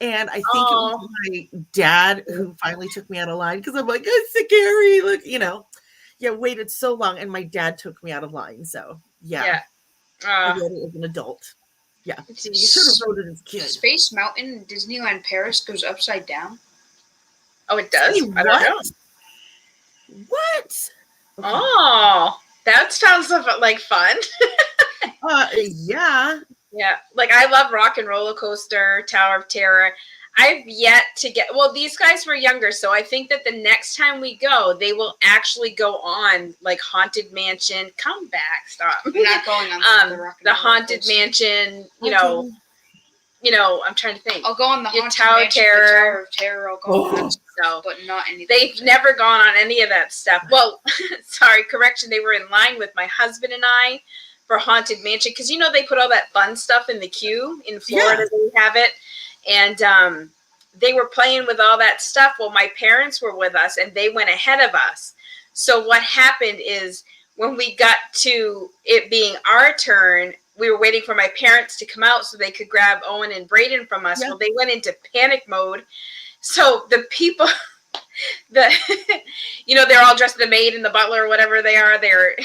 And I think it was my dad who finally took me out of line because I'm like, it's scary. Look, you know, waited so long. And my dad took me out of line. So, I wrote it as an adult. Yeah. You should have wrote it as a kid. Space Mountain in Disneyland Paris goes upside down. Oh, it does? Hey, I don't know. What? Okay. Oh, that sounds like fun. Yeah. Yeah. Like I love Rock and Roller Coaster, Tower of Terror. I've yet to get, well, these guys were younger, so I think that the next time we go, they will actually go on like Haunted Mansion. Come back, stop. We're not going on the Haunted Mansion, you know, I'm trying to think. I'll go on the Haunted Tower Mansion, Terror. the Tower of Terror. I'll go on that stuff, but not anything. They've never gone on any of that stuff. Well, sorry, correction. They were in line with my husband and I for Haunted Mansion because, you know, they put all that fun stuff in the queue. In Florida, they have it. And they were playing with all that stuff. Well, my parents were with us, and they went ahead of us. So what happened is when we got to it being our turn, we were waiting for my parents to come out so they could grab Owen and Brayden from us. Well, they went into panic mode. So the people, you know, they're all dressed, the maid and the butler or whatever they are. They're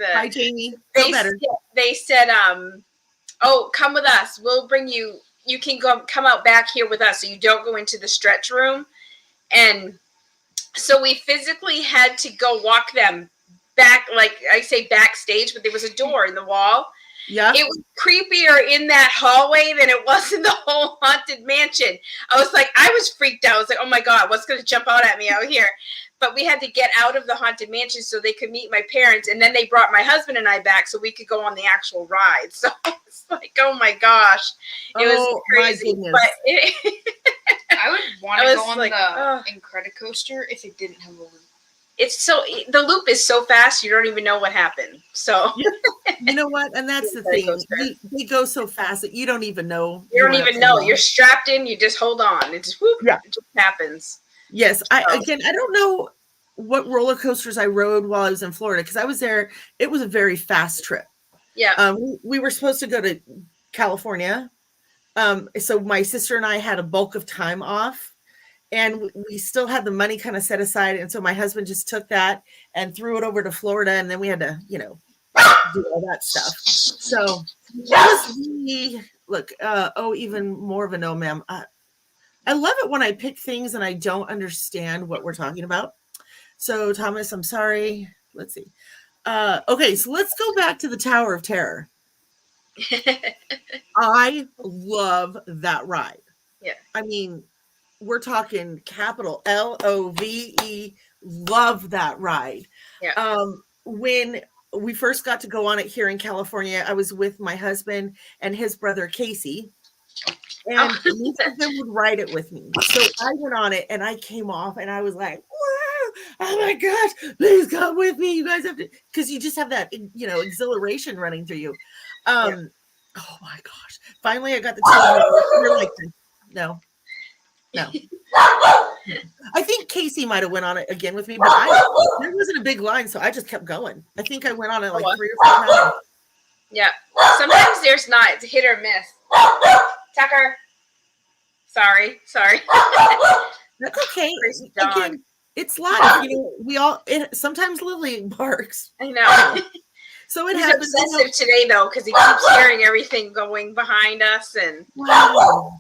Hi, Jamie. They said, oh, come with us. We'll bring you. You can come out back here with us so you don't go into the stretch room. And so we physically had to go walk them back, like I say backstage, but there was a door in the wall. Yeah. It was creepier in that hallway than it was in the whole Haunted Mansion. I was freaked out. I was like, oh my God, what's going to jump out at me out here? But we had to get out of the Haunted Mansion so they could meet my parents. And then they brought my husband and I back so we could go on the actual ride. So it's like, oh my gosh. It was crazy. But I would want to go on the Incredicoaster if it didn't have a loop. The loop is so fast, you don't even know what happened. So you know what? And that's the thing. They go so fast that you don't even know. You don't even know. You're strapped in. You just hold on. It just, it just happens. Yes. I don't know what roller coasters I rode while I was in Florida because I was there. It was a very fast trip. Yeah. We were supposed to go to California. So my sister and I had a bulk of time off. And we still had the money kind of set aside. And so my husband just took that and threw it over to Florida. And then we had to, you know, do all that stuff. So that was really, look, even more of a no, ma'am. I love it when I pick things and I don't understand what we're talking about. So Thomas, I'm sorry. Let's see. Okay, so let's go back to the Tower of Terror. I love that ride. Yeah. I mean, we're talking capital LOVE. Love that ride. Yeah. When we first got to go on it here in California, I was with my husband and his brother Casey, and each of them would ride it with me. So I went on it and I came off and I was like, wow, oh my gosh, please come with me. You guys have to, because you just have that, you know, exhilaration running through you. Oh my gosh. Finally, I got the two. You're like, no. I think Casey might have went on it again with me, but there wasn't a big line, so I just kept going. I think I went on it like 3 or 4 times. Yeah. Sometimes there's not. It's hit or miss. Tucker. Sorry. That's okay. Again, it's live. You know, sometimes Lily barks. I know. So it He's happens. Obsessive today though, because he keeps hearing everything going behind us, and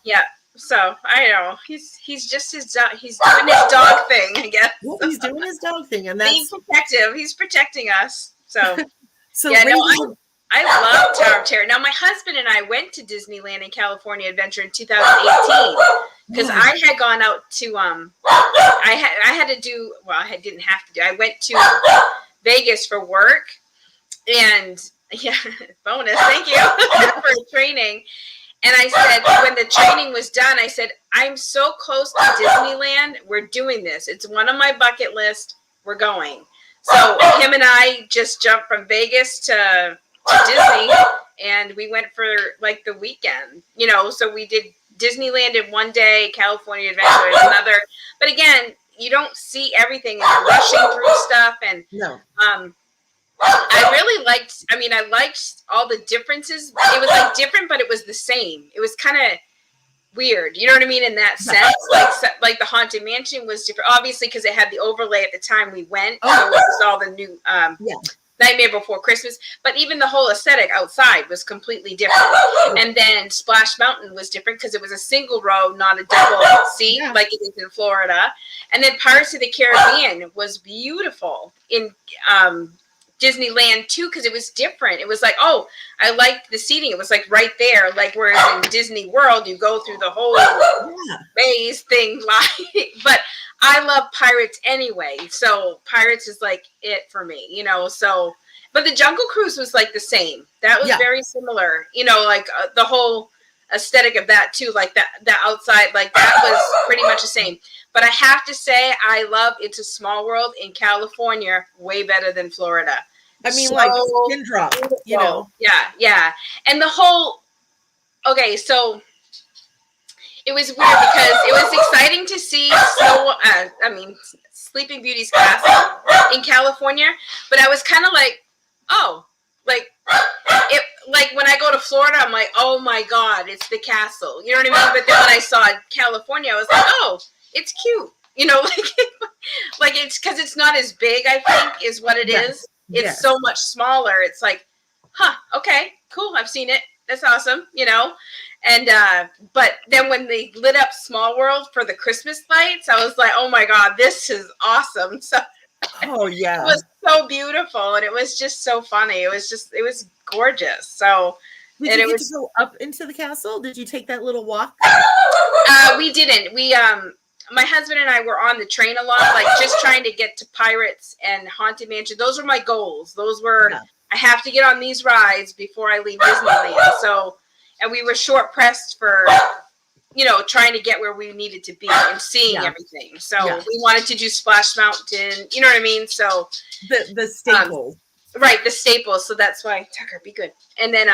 yeah. So I know he's just he's doing his dog thing, I guess. Well, he's doing his dog thing, and that's being protective. He's protecting us. So yeah, I love Tower of Terror. Now my husband and I went to Disneyland and California Adventure in 2018 because I had gone out to I had to do, well, I didn't have to do. I went to Vegas for work, and bonus, thank you for training. And I said, when the training was done, I said, I'm so close to Disneyland. We're doing this. It's one of my bucket list. We're going. So him and I just jumped from Vegas to Disney, and we went for like the weekend, you know, so we did Disneyland in one day, California Adventure in another. But again, you don't see everything, and you're rushing through stuff. And No. I really liked, I liked all the differences. It was like different, but it was the same. It was kind of weird. You know what I mean? In that sense, like the Haunted Mansion was different, obviously, because it had the overlay at the time we went. So it was all the new Nightmare Before Christmas. But even the whole aesthetic outside was completely different. And then Splash Mountain was different because it was a single row, not a double seat like it is in Florida. And then Pirates of the Caribbean was beautiful in Disneyland too, because it was different. It was like, oh, I liked the seating. It was like right there, like whereas in Disney World you go through the whole maze thing. But I love Pirates anyway, so Pirates is like it for me, you know. So, but the Jungle Cruise was like the same. That was very similar, you know, like the whole aesthetic of that too, like the outside, like that was pretty much the same. But I have to say, I love It's a Small World in California way better than Florida. I mean, so, like skin drop, you know. Yeah. And the whole, so it was weird because it was exciting to see Sleeping Beauty's castle in California, but I was kind of like, like when I go to Florida, I'm like, oh my God, it's the castle. You know what I mean? But then when I saw California, I was like, oh, it's cute. You know, like it's because it's not as big, I think, is what it is. It's so much smaller. It's like, okay, cool. I've seen it. That's awesome, you know? And, but then when they lit up Small World for the Christmas lights, I was like, oh my God, this is awesome. So it was so beautiful. And it was just so funny. It was gorgeous. So did you get to go up into the castle? Did you take that little walk? We didn't. My husband and I were on the train a lot, like just trying to get to Pirates and Haunted Mansion. Those were my goals. Those were, I have to get on these rides before I leave Disneyland. So, and we were short pressed for, you know, trying to get where we needed to be and seeing everything. So we wanted to do Splash Mountain, you know what I mean? So the staples. Right, the staples. So that's why, Tucker, be good. And then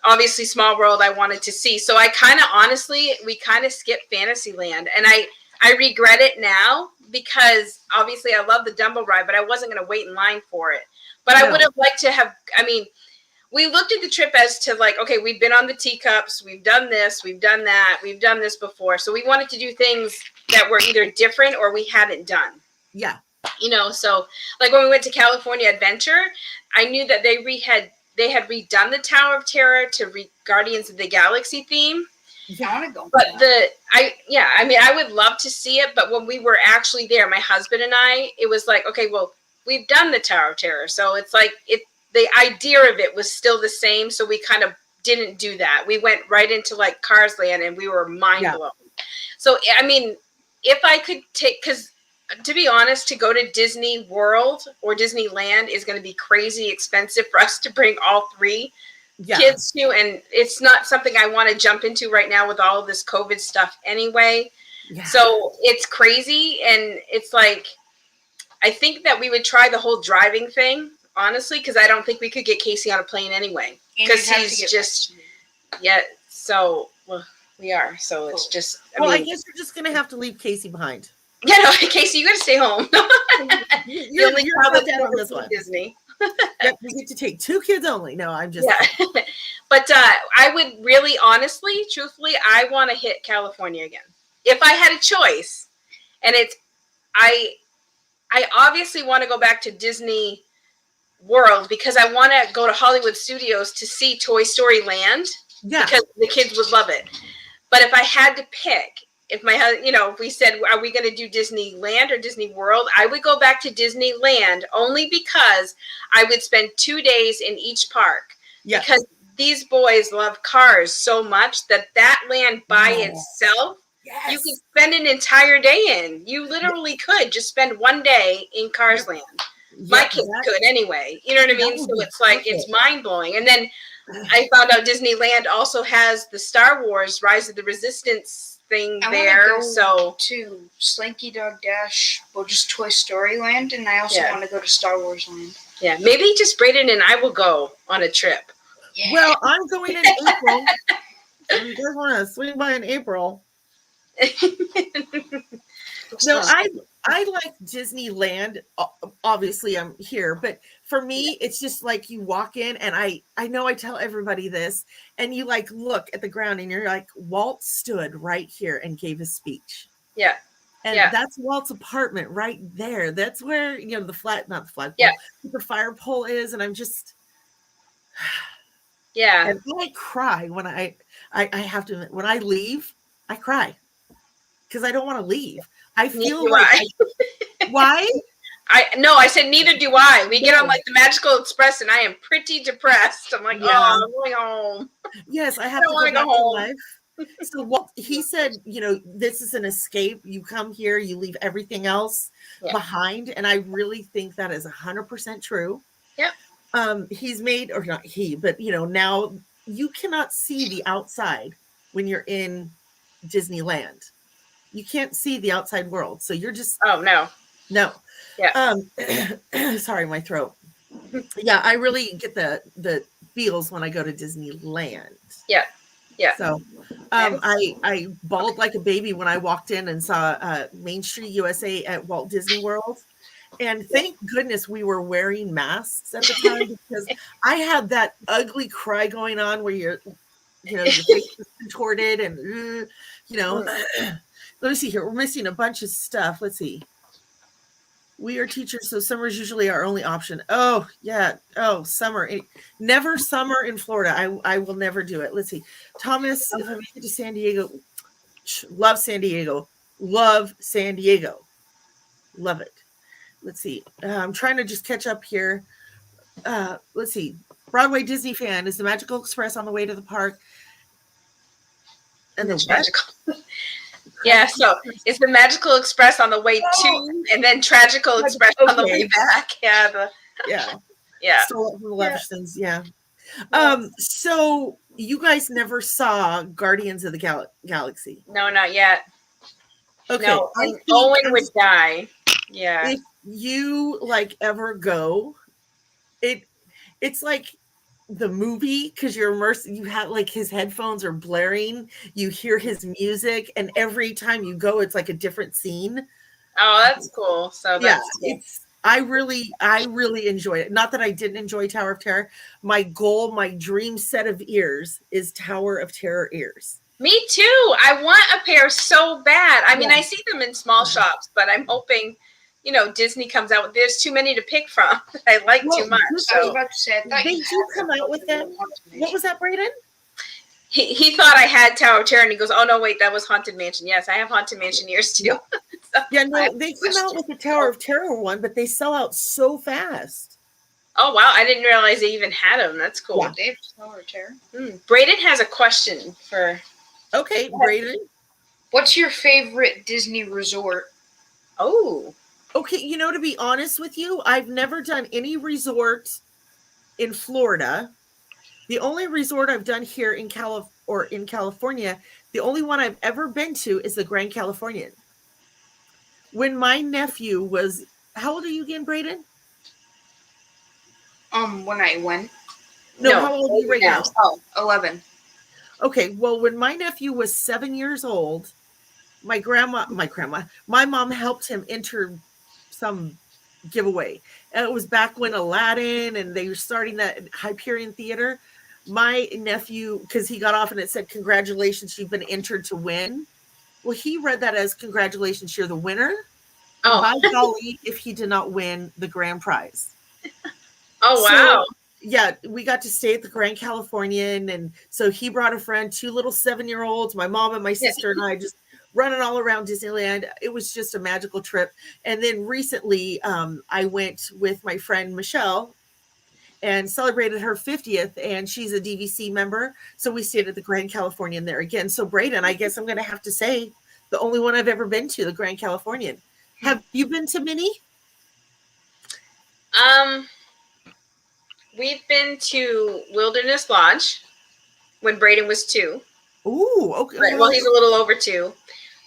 obviously Small World I wanted to see. So I kind of, honestly, we kind of skipped Fantasyland. And I regret it now because obviously I love the Dumbo ride, but I wasn't going to wait in line for it. But I would have liked to have, we looked at the trip as to like, okay, we've been on the teacups, we've done this, we've done that, we've done this before. So we wanted to do things that were either different or we hadn't done. Yeah. You know, so like when we went to California Adventure, I knew that they had redone the Tower of Terror to Guardians of the Galaxy theme. Yeah, I want to go. But I would love to see it. But when we were actually there, my husband and I, it was like, okay, well, we've done the Tower of Terror. So it's like the idea of it was still the same. So we kind of didn't do that. We went right into like Cars Land and we were mind blown. So, I mean, if I could because to be honest, to go to Disney World or Disneyland is going to be crazy expensive for us to bring all three kids to, and it's not something I want to jump into right now with all of this COVID stuff anyway. So it's crazy, and it's like I think that we would try the whole driving thing, honestly, because I don't think we could get Casey on a plane anyway, because he's just so we are, so it's just I guess you're just gonna have to leave Casey behind. Yeah, no, Casey, you got to stay home. You're on this one. Disney. Yep, we get to take 2 kids only. No, I'm just. But I would really, honestly, truthfully, I want to hit California again. If I had a choice, and I obviously want to go back to Disney World because I want to go to Hollywood Studios to see Toy Story Land because the kids would love it. But if I had to pick, if my husband, if we said, are we going to do Disneyland or Disney World? I would go back to Disneyland only because I would spend 2 days in each park. Yeah. Because these boys love cars so much that land by itself, you could spend an entire day in. You literally could just spend 1 day in Cars Land. My kids could anyway. You know what I mean? So it's like, it's mind blowing. And then I found out Disneyland also has the Star Wars Rise of the Resistance thing there. So to Slinky Dog Dash or just Toy Story Land, and I also want to go to Star Wars Land. Yeah, maybe just Brayden and I will go on a trip. Yeah. Well, I'm going in April. You guys want to swing by in April? No, I like Disneyland. Obviously, I'm here, but for me, it's just like you walk in, and I know I tell everybody this, and you like look at the ground, and you're like, Walt stood right here and gave his speech. Yeah. And Yeah. that's Walt's apartment right there. That's where, you know, not the flagpole, Yeah. the fire pole is. And I'm just, Yeah. and I cry when I have to admit, when I leave, I cry because I don't want to leave. I feel do like, I. Why? I said, neither do I. We get No. on like the Magical Express and I am pretty depressed. I'm like, Yeah. oh, I'm going home. Yes, I have I to wanna go back go home. to life. So Walt, he said, you know, this is an escape. You come here, you leave everything else behind. And I really think that is 100% true. Yep. He's made, or not he, but you know, now you cannot see the outside when you're in Disneyland. You can't see the outside world. So you're just, oh no. Yeah. Sorry, my throat. Yeah, I really get the feels when I go to Disneyland. Yeah. Yeah. So I bawled like a baby when I walked in and saw Main Street USA at Walt Disney World. And thank goodness we were wearing masks at the time because I had that ugly cry going on where your face is contorted and, you know, let me see here. We're missing a bunch of stuff. Let's see. We are teachers, so summer is usually our only option. Oh, yeah. Oh, summer. Never summer in Florida. I will never do it. Let's see. Thomas, if I make it to San Diego, love San Diego. Love San Diego. Love it. Let's see. I'm trying to just catch up here. Let's see. Broadway Disney fan. Is the Magical Express on the way to the park? And the Magical. Yeah, so it's the Magical Express on the way to, and then Tragical Express on the way back. Yeah, yeah. Stole it from the Leversons. Yeah. So you guys never saw Guardians of the Galaxy? No, not yet. Okay. No, and Owen would die. Yeah. If you like ever go, it's like the movie because you're immersed. You have like his headphones are blaring. You hear his music, and every time you go, it's like a different scene. Oh, that's cool. So that's cool. I really enjoyed it. Not that I didn't enjoy Tower of Terror. My goal, my dream set of ears is Tower of Terror ears. Me too. I want a pair so bad. I mean, I see them in small shops, but I'm hoping, you know, Disney comes out with, there's too many to pick from. I like too much. I was about to say, they do come out with them. What was that, Brayden? He thought I had Tower of Terror, and he goes, oh, no, wait, that was Haunted Mansion. Yes, I have Haunted Mansion ears, too. Yeah, no, they come out with the Tower of Terror one, but they sell out so fast. Oh, wow. I didn't realize they even had them. That's cool. Yeah. They have Tower of Terror. Brayden has a question for... Okay, Brayden. What's your favorite Disney resort? Oh. Okay, you know, to be honest with you, I've never done any resort in Florida. The only resort I've done here in California, the only one I've ever been to is the Grand Californian. When my nephew was, how old are you again, Brayden? When I went. No, how old are you right now? Oh, 11. Okay, well, when my nephew was 7 years old, my mom helped him enter some giveaway. And it was back when Aladdin and they were starting that Hyperion Theater. My nephew, because he got off and it said, congratulations, you've been entered to win. Well, he read that as congratulations, you're the winner. Oh. By golly, if he did not win the grand prize. Oh, wow. So, yeah, we got to stay at the Grand Californian. And so he brought a friend, 2 little 7-year-olds, my mom and my sister and I just running all around Disneyland. It was just a magical trip. And then recently I went with my friend Michelle and celebrated her 50th, and she's a DVC member. So we stayed at the Grand Californian there again. So Brayden, I guess I'm going to have to say the only one I've ever been to, the Grand Californian. Have you been to many? We've been to Wilderness Lodge when Brayden was 2. Ooh, okay. Right, well, he's a little over 2.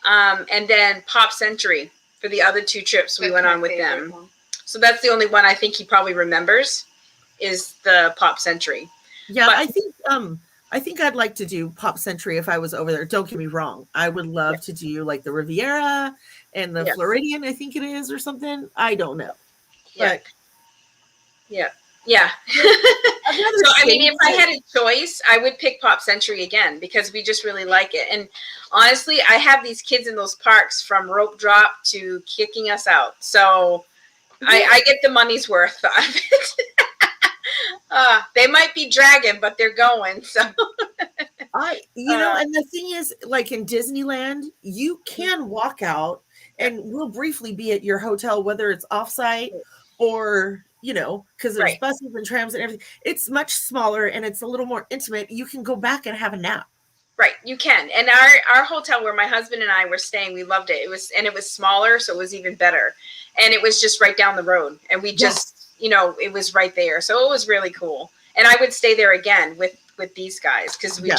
And then Pop Century for the other 2 trips we went on with them. One. So that's the only one I think he probably remembers is the Pop Century. Yeah, but, I think I think I'd like to do Pop Century if I was over there. Don't get me wrong. I would love to do like the Riviera and the Floridian, I think it is, or something. I don't know. Yeah. But yeah. So, I mean, if I had a choice, I would pick Pop Century again because we just really like it. And honestly, I have these kids in those parks from rope drop to kicking us out. So I get the money's worth out of it. They might be dragging, but they're going. So and the thing is, like in Disneyland, you can walk out and we'll briefly be at your hotel, whether it's offsite or, because there's buses and trams and everything. It's much smaller and it's a little more intimate. You can go back and have a nap. Right, you can. And our hotel where my husband and I were staying, we loved it. It was smaller, so it was even better. And it was just right down the road. And we just it was right there. So it was really cool. And I would stay there again with these guys because you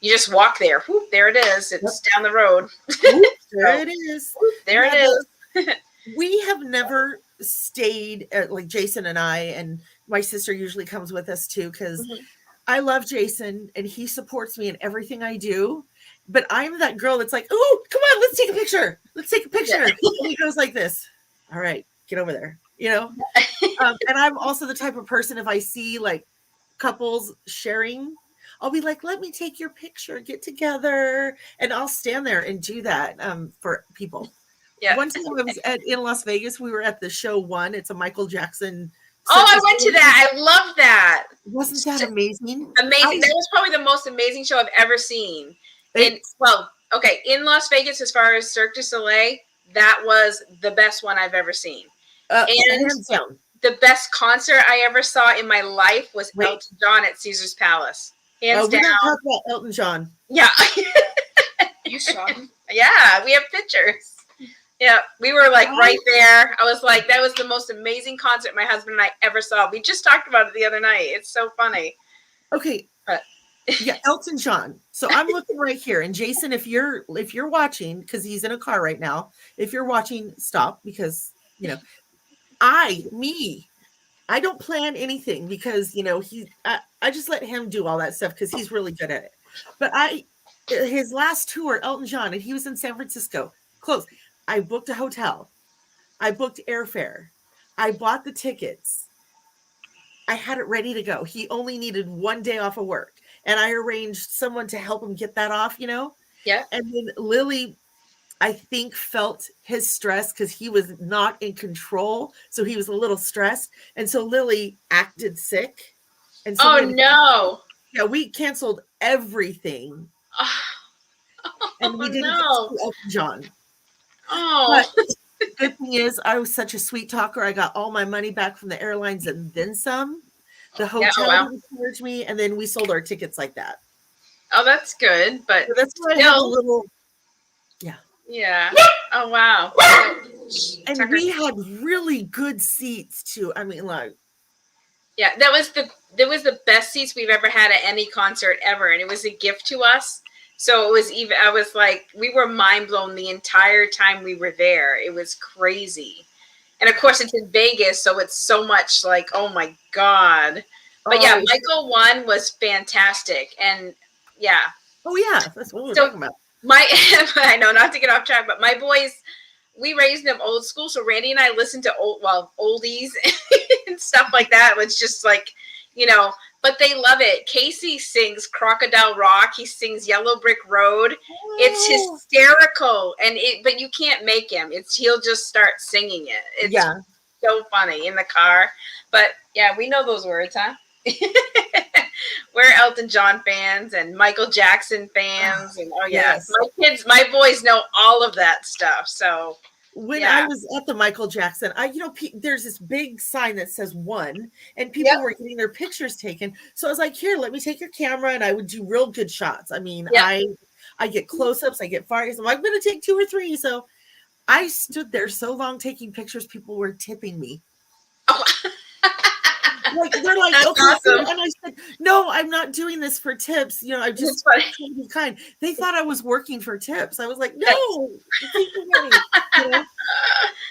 just walk there. Whoop, there it is. It's down the road. There it is. There it is. We have never stayed at, like Jason and I, and my sister usually comes with us too because I love Jason and he supports me in everything I do. But I'm that girl that's like, oh, come on, let's take a picture. Let's take a picture. And he goes like this. All right, get over there. And I'm also the type of person, if I see like couples sharing, I'll be like, let me take your picture, get together. And I'll stand there and do that for people. Yeah. One time I was in Las Vegas, we were at the show One. It's a Michael Jackson. Oh, I went to that. I love that. Wasn't that amazing? Amazing. That was probably the most amazing show I've ever seen. In Las Vegas, as far as Cirque du Soleil, that was the best one I've ever seen. And the best concert I ever saw in my life was Elton John at Caesar's Palace. Hands down. We don't talk about Elton John. Yeah. You saw him? Yeah, we have pictures. Yeah, we were like right there. I was like, that was the most amazing concert my husband and I ever saw. We just talked about it the other night. It's so funny. Okay. Elton John. So I'm looking right here. And Jason, if you're watching, because he's in a car right now, if you're watching, stop because, I don't plan anything because, I just let him do all that stuff because he's really good at it. But his last tour, Elton John, and he was in San Francisco, close. I booked a hotel. I booked airfare. I bought the tickets. I had it ready to go. He only needed one day off of work. And I arranged someone to help him get that off, Yeah. And then Lily, I think, felt his stress because he was not in control. So he was a little stressed. And so Lily acted sick. And so no. Yeah, we canceled everything. And we didn't get to Elton John. Oh. But the good thing is I was such a sweet talker. I got all my money back from the airlines and then some. The hotel encouraged me, and then we sold our tickets like that. Oh, that's good. But so that's why I have a little. Yeah. Oh, wow. And we had really good seats too. I mean, like. Yeah, that was the best seats we've ever had at any concert ever, and it was a gift to us. So it was I was like, we were mind blown the entire time we were there. It was crazy. And of course it's in Vegas, so it's so much like, oh my God. But Michael 1 was fantastic. And yeah. Oh yeah, that's what we're talking about. I know, not to get off track, but my boys, we raised them old school. So Randy and I listened to oldies and stuff like that. It was just like, but they love it. Casey sings Crocodile Rock. He sings Yellow Brick Road. Oh. It's hysterical. But you can't make him. He'll just start singing it. It's so funny in the car. But yeah, we know those words, huh? We're Elton John fans and Michael Jackson fans. And my boys know all of that stuff. So when I was at the Michael Jackson, there's this big sign that says 1, and people were getting their pictures taken. So I was like, here, let me take your camera, and I would do real good shots. I mean, I get close-ups, I get far. I'm like, I'm going to take 2 or 3. So I stood there so long taking pictures, people were tipping me. Oh. Like they're like, that's okay, awesome. And I said, no, I'm not doing this for tips. I'm just trying to be kind. They thought I was working for tips. I was like, no, take the money.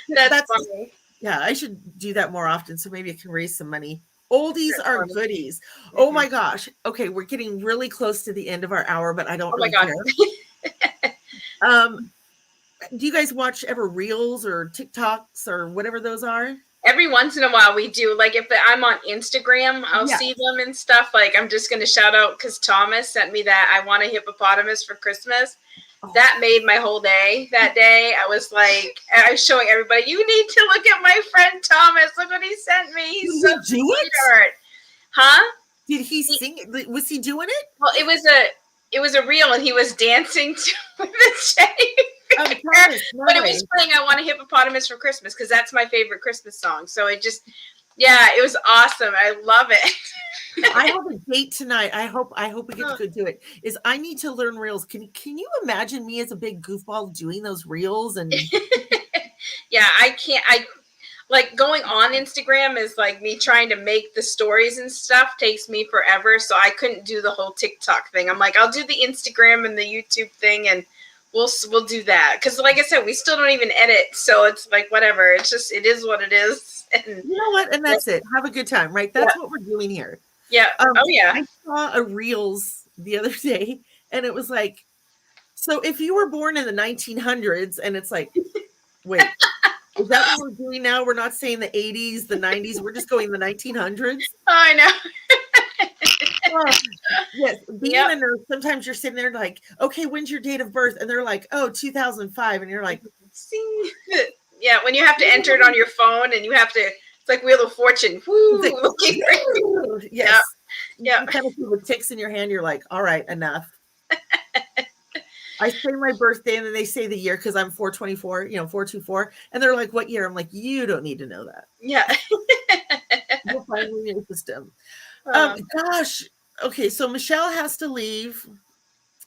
That's funny. Yeah, I should do that more often, so maybe I can raise some money. Oldies are goodies. Oh my gosh. Okay, we're getting really close to the end of our hour, but I don't really care. Do you guys watch ever Reels or TikToks or whatever those are? Every once in a while we do. Like if I'm on Instagram, I'll see them and stuff. Like I'm just going to shout out because Thomas sent me that I want a hippopotamus for Christmas. Oh. That made my whole day. That day I was like, I was showing everybody, you need to look at my friend Thomas. Look what he sent me. He's so sweetheart. Huh? Did he sing it? Was he doing it? Well, it was a reel and he was dancing to the shape. But it was playing I Want a Hippopotamus for Christmas because that's my favorite Christmas song. So it just, it was awesome. I love it. I have a date tonight. I hope we get to go do it. I need to learn reels. Can you imagine me as a big goofball doing those reels? And yeah, I can't. I like going on Instagram is like me trying to make the stories and stuff takes me forever. So I couldn't do the whole TikTok thing. I'm like, I'll do the Instagram and the YouTube thing and we'll do that. Because like I said, we still don't even edit. So it's like, whatever. It's just, it is what it is. And you know what? And that's it. Have a good time, right? That's what we're doing here. Yeah. I saw a Reels the other day and it was like, so if you were born in the 1900s and it's like, wait, is that what we're doing now? We're not saying the 80s, the 90s. We're just going the 1900s. Oh, I know. Yes. Being a nurse, sometimes you're sitting there like, okay, when's your date of birth? And they're like, oh, 2005. And you're like, see. Yeah, when you have to enter it on your phone and you have to, it's like Wheel of Fortune. Woo, like, yes. Yeah. You kind of feel the ticks in your hand. You're like, all right, enough. I say my birthday and then they say the year because I'm 424, 424. And they're like, what year? I'm like, you don't need to know that. Yeah. You'll find it in your system. Gosh. Okay, so Michelle has to leave.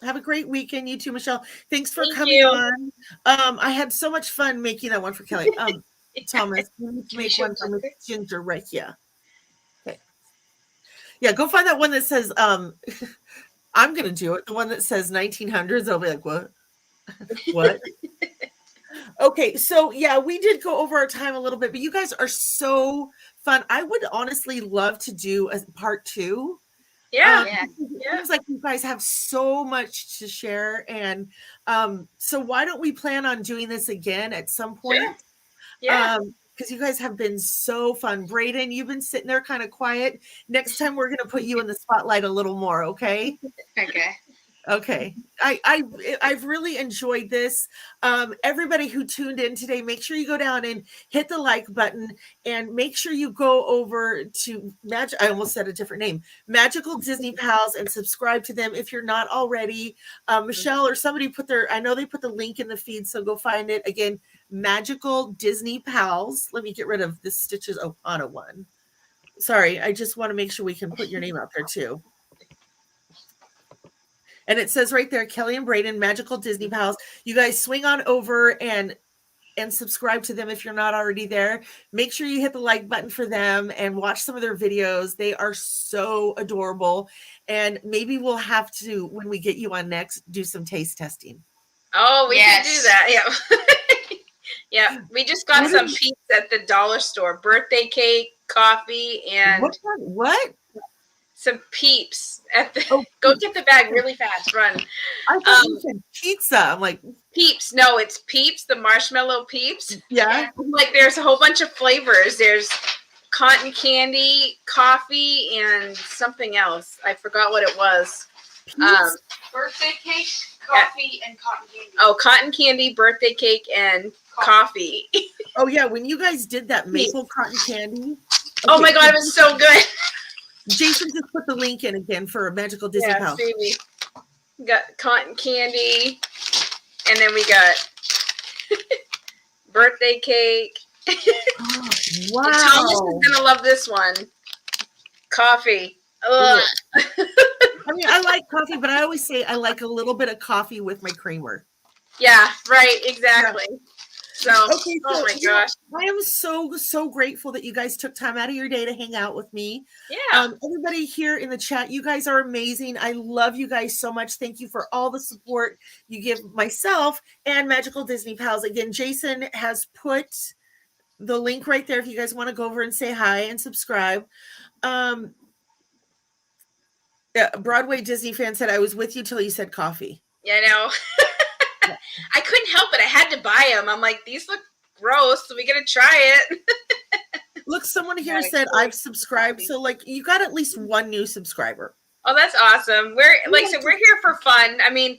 Have a great weekend, you too, Michelle. Thanks for coming on. I had so much fun making that one for Kelly. Thomas, you need to make one for Miss Ginger right here. Okay. Yeah, go find that one that says, I'm going to do it. The one that says 1900s. I'll be like, what? What? Okay, so yeah, we did go over our time a little bit, but you guys are so fun. I would honestly love to do a part 2. Yeah. It seems like you guys have so much to share. And so why don't we plan on doing this again at some point? Sure. Yeah. Because you guys have been so fun. Brayden, you've been sitting there kind of quiet. Next time we're going to put you in the spotlight a little more, okay? Okay. I've really enjoyed this. Everybody who tuned in today, make sure you go down and hit the like button and make sure you go over to I almost said a different name, Magical Disney Pals, and subscribe to them if you're not already. Michelle or somebody I know they put the link in the feed, so go find it. Again, Magical Disney Pals. Let me get rid of this Stitches Ohana one. Sorry, I just want to make sure we can put your name out there too. And it says right there, Kelly and Brayden, Magical Disney Pals. You guys swing on over and subscribe to them if you're not already there. Make sure you hit the like button for them and watch some of their videos. They are so adorable. And maybe we'll have to, when we get you on next, do some taste testing. Oh, we can do that. Yeah. Yeah. We just got some peeps at the dollar store. Birthday cake, coffee, and what? Some peeps at the go get the bag really fast. Run. I thought you said pizza. I'm like peeps. No, it's peeps, the marshmallow peeps. Yeah. Like there's a whole bunch of flavors. There's cotton candy, coffee, and something else. I forgot what it was. Birthday cake, coffee, and cotton candy. Oh, cotton candy, birthday cake, and coffee. Oh yeah, when you guys did that maple cotton candy. Okay. Oh my god, it was so good. Jason just put the link in again for a Magical Disney Pals. Baby. We got cotton candy, and then we got birthday cake. Oh, wow. Thomas is gonna love this one. Coffee. Ugh. I mean, I like coffee, but I always say I like a little bit of coffee with my creamer. Yeah, right, exactly. Yeah. So, oh my gosh. I am so grateful that you guys took time out of your day to hang out with me. Yeah. Everybody here in the chat, you guys are amazing. I love you guys so much. Thank you for all the support you give myself and Magical Disney Pals. Again, Jason has put the link right there if you guys want to go over and say hi and subscribe. Yeah, Broadway Disney fan said, I was with you till you said coffee. Yeah, I know. I couldn't help it. I had to buy them. I'm like, these look gross, so we got to try it. Look, someone here said I've subscribed. So like you got at least one new subscriber. Oh, that's awesome. We're like I said, we're here for fun. I mean,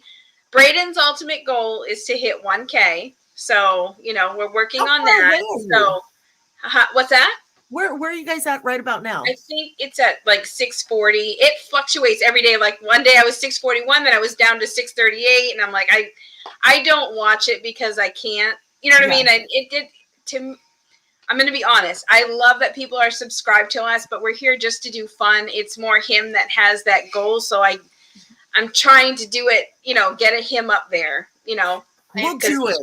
Brayden's ultimate goal is to hit 1K. So, you know, we're working on that. So what's that? Where are you guys at right about now? I think it's at like 640. It fluctuates every day. Like one day I was 641, then I was down to 638, and I'm like, I don't watch it because I can't. You know what I mean? I'm going to be honest. I love that people are subscribed to us, but we're here just to do fun. It's more him that has that goal, so I'm trying to do it. You know, get him up there. You know, we'll do it.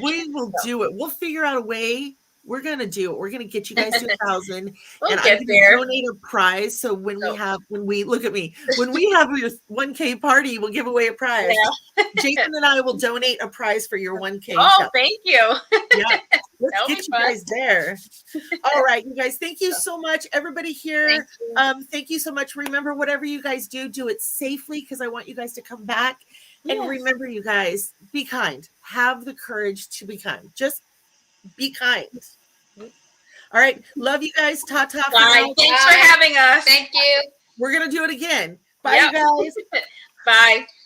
We will do it. We'll figure out a way. We're going to do it. We're going to get you guys to 1,000. We'll and get I'm going there. to donate a prize. So when we look at me, when we have your 1K party, we'll give away a prize. Yeah. Jason and I will donate a prize for your 1K. Oh, show. Thank you. Yeah. Let's get you guys there. All right, you guys. Thank you so much. Everybody here. Thank you so much. Remember, whatever you guys do it safely because I want you guys to come back. Yes. And remember, you guys, be kind. Have the courage to be kind. Just be kind. All right. Love you guys. Ta-ta. Bye. Thanks for having us. Thank you. We're going to do it again. Bye, you guys. Bye.